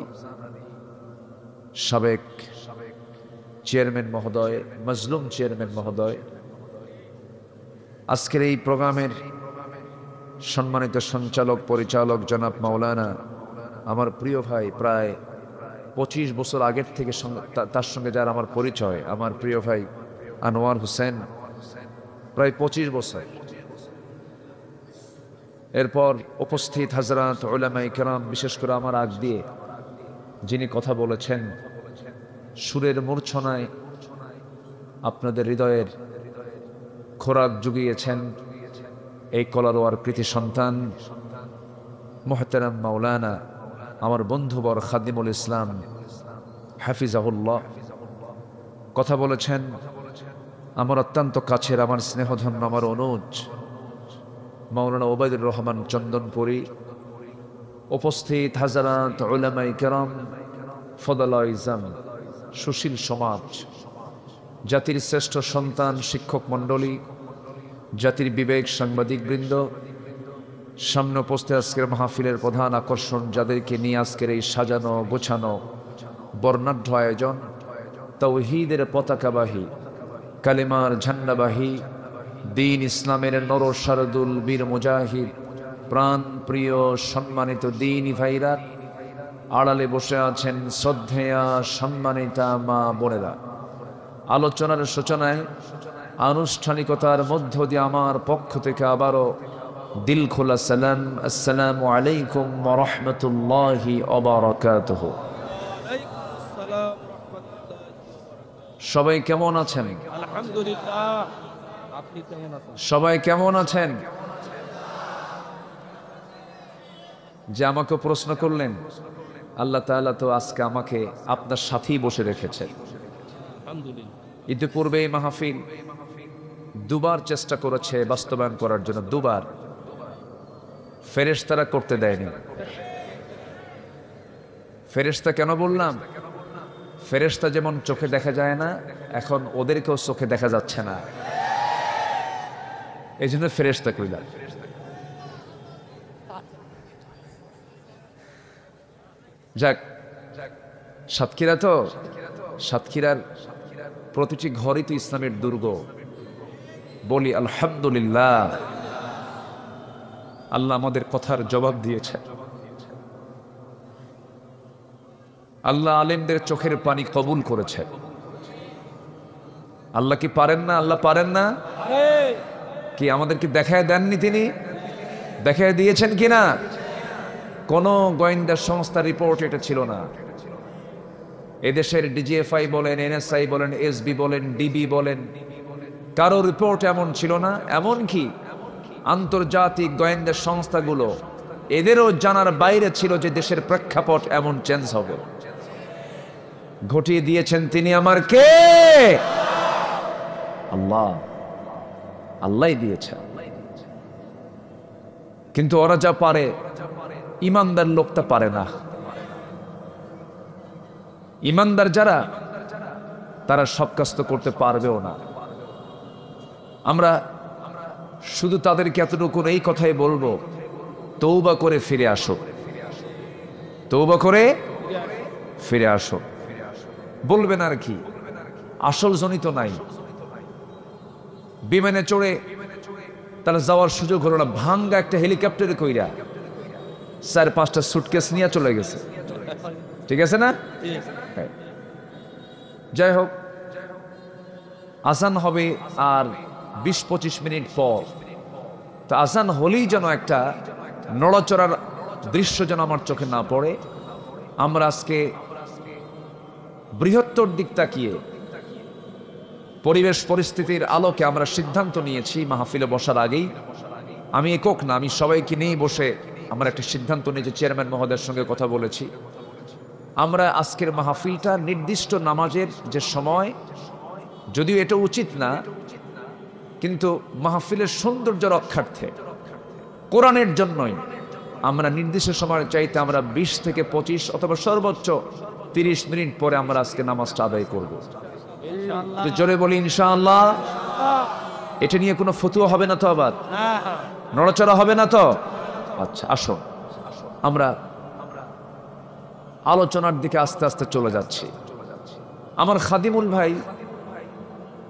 সাবেক চেয়ারম্যান মহোদয়, মজলুম চেয়ারম্যান মহোদয়, আজকের এই প্রোগ্রামের সম্মানিত সঞ্চালক পরিচালক জনাব মাওলানা, আমার প্রিয় ভাই, প্রায় 25 বছর আগের থেকে তার সঙ্গে যার আমার পরিচয়, আমার প্রিয় ভাই আনোয়ার হোসেন, প্রায় 25 বছর। এরপর উপস্থিত হযরত উলামায়ে কেরাম, বিশেষ করে আমার আগ দিয়ে যিনি কথা বলেছেন, সুরের মূর্ছনায় আপনাদের হৃদয়ের খোরাক জুগিয়েছেন এই কলারোয়ার কৃতি সন্তান মুহতারাম মাওলানা, আমার বন্ধুবর খাদিমুল ইসলাম হাফিজাহুল্লাহ। কথা বলেছেন আমার অত্যন্ত কাছের, আমার স্নেহধন্য, আমার অনুজ মাওলানা ওবায়দুর রহমান চন্দনপুরী। উপস্থিত হযরত উলামায়ে কেরাম, ফদলা ইজাম, সুশীল সমাজ, জাতির শ্রেষ্ঠ সন্তান, শিক্ষক মণ্ডলী, জাতির বিবেক, সাংবাদিক বৃন্দ, সামনে উপস্থিত আজকের মাহফিলের প্রধান আকর্ষণ, যাদেরকে নিয়ে আজকের এই সাজানো গোছানো বর্ণাঢ্য আয়োজন, তাওহীদের পতাকাবাহী, কালেমার ঝান্ডাবাহী, দিন ইসলামের নর শারদুল বীর মুজাহিদ, প্রাণ প্রিয় সম্মানিত দিনী ভাইরা, আড়ালে বসে আছেন শ্রদ্ধেয়া সম্মানিতা মা বোনেরা। আলোচনার সূচনায় আনুষ্ঠানিকতার মধ্য দিয়ে আমার পক্ষ থেকে আবারও দিল খোলা সালাম, আসসালামু আলাইকুম ওয়া রাহমাতুল্লাহি ওয়া বারাকাতুহু। সবাই কেমন আছেন? আলহামদুলিল্লাহ। আপনি কেমন আছেন? সবাই কেমন আছেন? যে আমাকে প্রশ্ন করলেন, আল্লাহ তাআলা তো আজকে আমাকে আপনার সাথেই বসে রেখেছেন। আলহামদুলিল্লাহ। ইতিপূর্বে এই মাহফিল দুবার চেষ্টা করেছে বাস্তবায়ন করার জন্য, দুবার। ফেরেশতারা করতে দেয়নি। ফেরেশতা কেন বললাম? ফেরেশতা যেমন চোখে দেখা যায় না, এখন ওদেরকেও চোখে দেখা যাচ্ছে না, এই জন্য ফেরেশতা কইলাম। যাক, সাতক্ষীরা তো, সাতক্ষীরার প্রতিটি ঘরই তো ইসলামের দুর্গ। বলি আলহামদুলিল্লাহ, আল্লাহ আমাদের কথার জবাব দিয়েছে। আল্লাহ আলেমদের চোখের পানি কবুল করেছে। আল্লাহ কি পারেন না? আল্লাহ পারেন না? কি আমাদেরকে দেখায় দেননি? তিনি দেখায় দিয়েছেন কিনা? কোন গোয়েন্দা সংস্থার রিপোর্ট এটা ছিল না। এদেশের ডিজিএফআই বলেন, এনএসআই বলেন, এসবি বলেন, ডিবি বলেন, কারো রিপোর্ট এমন ছিল না। এমনকি আন্তর্জাতিক গোয়েন্দা সংস্থাগুলো, এদেরও জানার বাইরে ছিল যে দেশের প্রেক্ষাপট এমন চেঞ্জ হবে। ঘটিয়ে দিয়েছেন তিনি। আমার কে? আল্লাহ। আল্লাহই দিয়েছে। কিন্তু ওরা যা পারে, ইমানদার লোকটা পারে না। ইমানদার যারা, তারা সব কাজ তো করতে পারবেও না। আমরা শুধু তাদেরকে এতটুকু এই কথাই বলবো, তওবা করে ফিরে আসো, তওবা করে ফিরে আসো। বলবেন আর কি? আসল জনিত নাই। বিমানে চড়ে তারা যাওয়ার সুযোগ হলো না, ভাঙ্গা একটা হেলিকপ্টারে কইরা 4-5টা সুটকেস নিয়ে চলে গেছে। ঠিক আছে না? যাই হোক, আজান হবে আর 20-25 মিনিট পর। তো আজান হলেই যেন একটা নড়াচড়ার দৃশ্য যেন আমার চোখে না পড়ে। আমরা আজকে বৃহত্তর দিক তাকিয়ে পরিবেশ পরিস্থিতির আলোকে আমরা সিদ্ধান্ত নিয়েছি মাহফিলে বসার আগেই, আমি একক না, আমি সবাইকে নিয়ে বসে আমরা একটা সিদ্ধান্ত নিয়েছি। চেয়ারম্যান মহোদয়ের সঙ্গে কথা বলেছি। আমরা আজকের মাহফিলটা নির্দিষ্ট নামাজের যে সময়, যদিও এটা উচিত না, কিন্তু মাহফিলের সৌন্দর্য রক্ষার্থে, কোরআনের জন্যই আমরা নির্দিষ্ট সময় চাইতে আমরা 20 থেকে 25 অথবা সর্বোচ্চ 30 মিনিট পরে আমরা আজকে নামাজটা আদায় করব। জোরে বলি ইনশাআল্লাহ। এটা নিয়ে কোনো ফতুয়া হবে না তো? আবার নড়াচড়া হবে না তো? আচ্ছা, আসো আমরা আলোচনার দিকে আস্তে আস্তে চলে যাচ্ছি। আমার খাদিমুল ভাই,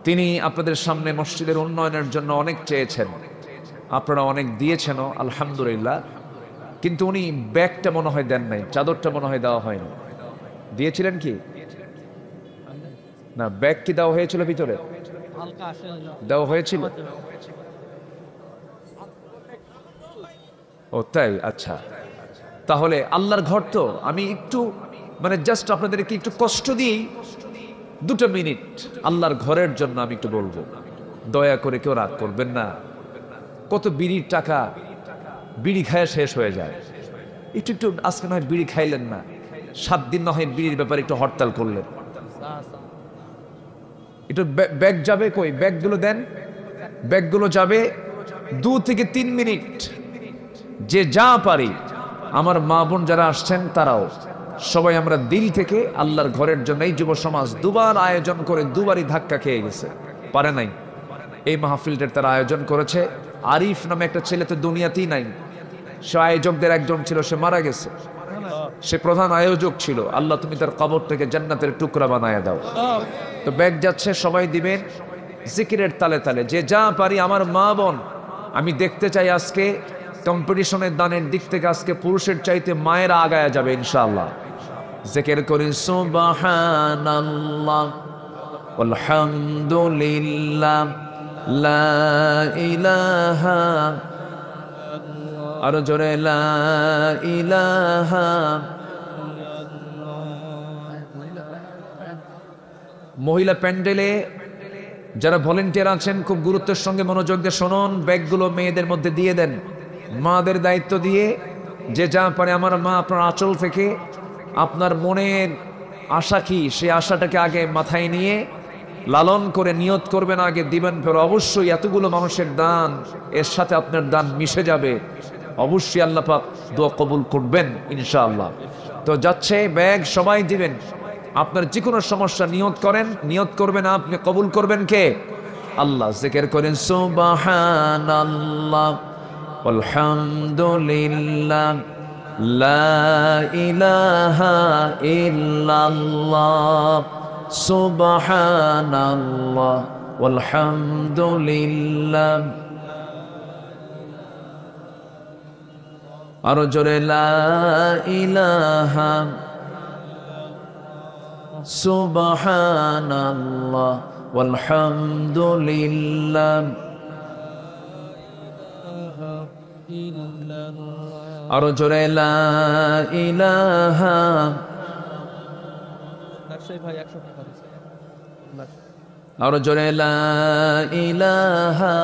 তিনি আপনাদের সামনে মসজিদের উন্নয়নের জন্য অনেক চেয়েছেন, আপনারা অনেক দিয়েছেনও আলহামদুলিল্লাহ। কিন্তু উনি ব্যাগটা মনে হয় দেন নাই, চাদরটা মনে হয় দেওয়া হয়নি। দিয়েছিলেন কি না? ব্যাগ কি দেওয়া হয়েছিল? ভিতরে দেওয়া হয়েছিল? ও তাই, আচ্ছা। তাহলে আল্লাহর ঘর তো, আমি একটু মানে জাস্ট আপনাদেরকে একটু কষ্ট দিই, 2 মিনিট আল্লাহর ঘরের জন্য আমি একটু বলবো। দয়া করে কেউ রাগ করবেন না। কত বিড়ির টাকা, বিড়ি খায় শেষ হয়ে যায়। একটু একটু আজকে নয় বিড়ি খাইলেন না, 7 দিন না হয় বিড়ির ব্যাপারে একটু হরতাল করলেন। একটু ব্যাগ যাবে কই? ব্যাগগুলো দেন। ব্যাগগুলো যাবে 2 থেকে 3 মিনিট, যে যা পারি। আমার মা বোন যারা আসছেন তারাও সবাই আমরা দিল থেকে আল্লাহর ঘরের জন্য, এই যুব সমাজ 2বার আয়োজন করে 2বারই ধাক্কা খেয়ে গেছে, পারে নাই। এই মাহফিলটার তারা আয়োজন করেছে। আরিফ নামে একটা ছেলে তো দুনিয়াতেই নাই, সে আয়োজকদের একজন ছিল, সে মারা গেছে। সে প্রধান আয়োজক ছিল। আল্লাহ তুমি তার কবরটাকে জান্নাতের টুকরা বানায় দাও। তো ব্যাগ যাচ্ছে, সবাই দিবেন জিকিরের তালে তালে, যে যা পারি। আমার মা বোন, আমি দেখতে চাই আজকে কম্পিটিশনের দানের দিক থেকে আজকে পুরুষের চাইতে মায়েরা আগায়া যাবে ইনশাআল্লাহ। জিকির করি সুবহানাল্লাহ আলহামদুলিল্লাহ লা ইলাহা, আর জোরে লা ইলাহা। মহিলা প্যান্ডেলে যারা ভলেন্টিয়ার আছেন, খুব গুরুত্বের সঙ্গে মনোযোগ দিয়ে শুনুন। ব্যাগগুলো মেয়েদের মধ্যে দিয়ে দেন, মাদের দায়িত্ব দিয়ে যে যা পারে। আমার মা, আপনার আঁচল থেকে আপনার মনের আশা কি, সে আশাটাকে আগে মাথায় নিয়ে লালন করে নিয়ত করবেন, আগে দিবেন ফের অবশ্যই এতগুলো মানুষের দান এর সাথে আপনার দান মিশে যাবে, অবশ্যই আল্লাহ পাক দোয়া কবুল করবেন ইনশাআল্লাহ। তো যাচ্ছে ব্যাগ সবাই দিবেন। আপনার যে কোনো সমস্যা নিয়ত করেন, নিয়ত করবেন আপনি, কবুল করবেন কে? আল্লাহ। জিকির করেন সুবহানাল্লাহ আলহামদুলিল্লাহ লা ইলাহা ইল্লাল্লাহ সুবহানাল্লাহ আলহামদুলিল্লাহ। আরো জোরে লা ইলাহা সুবহানাল্লাহ আলহামদুলিল্লাহ। আরো জোরে লা ইলাহা। ভাই 100 টাকা দিছে। আরো জোরে লা ইলাহা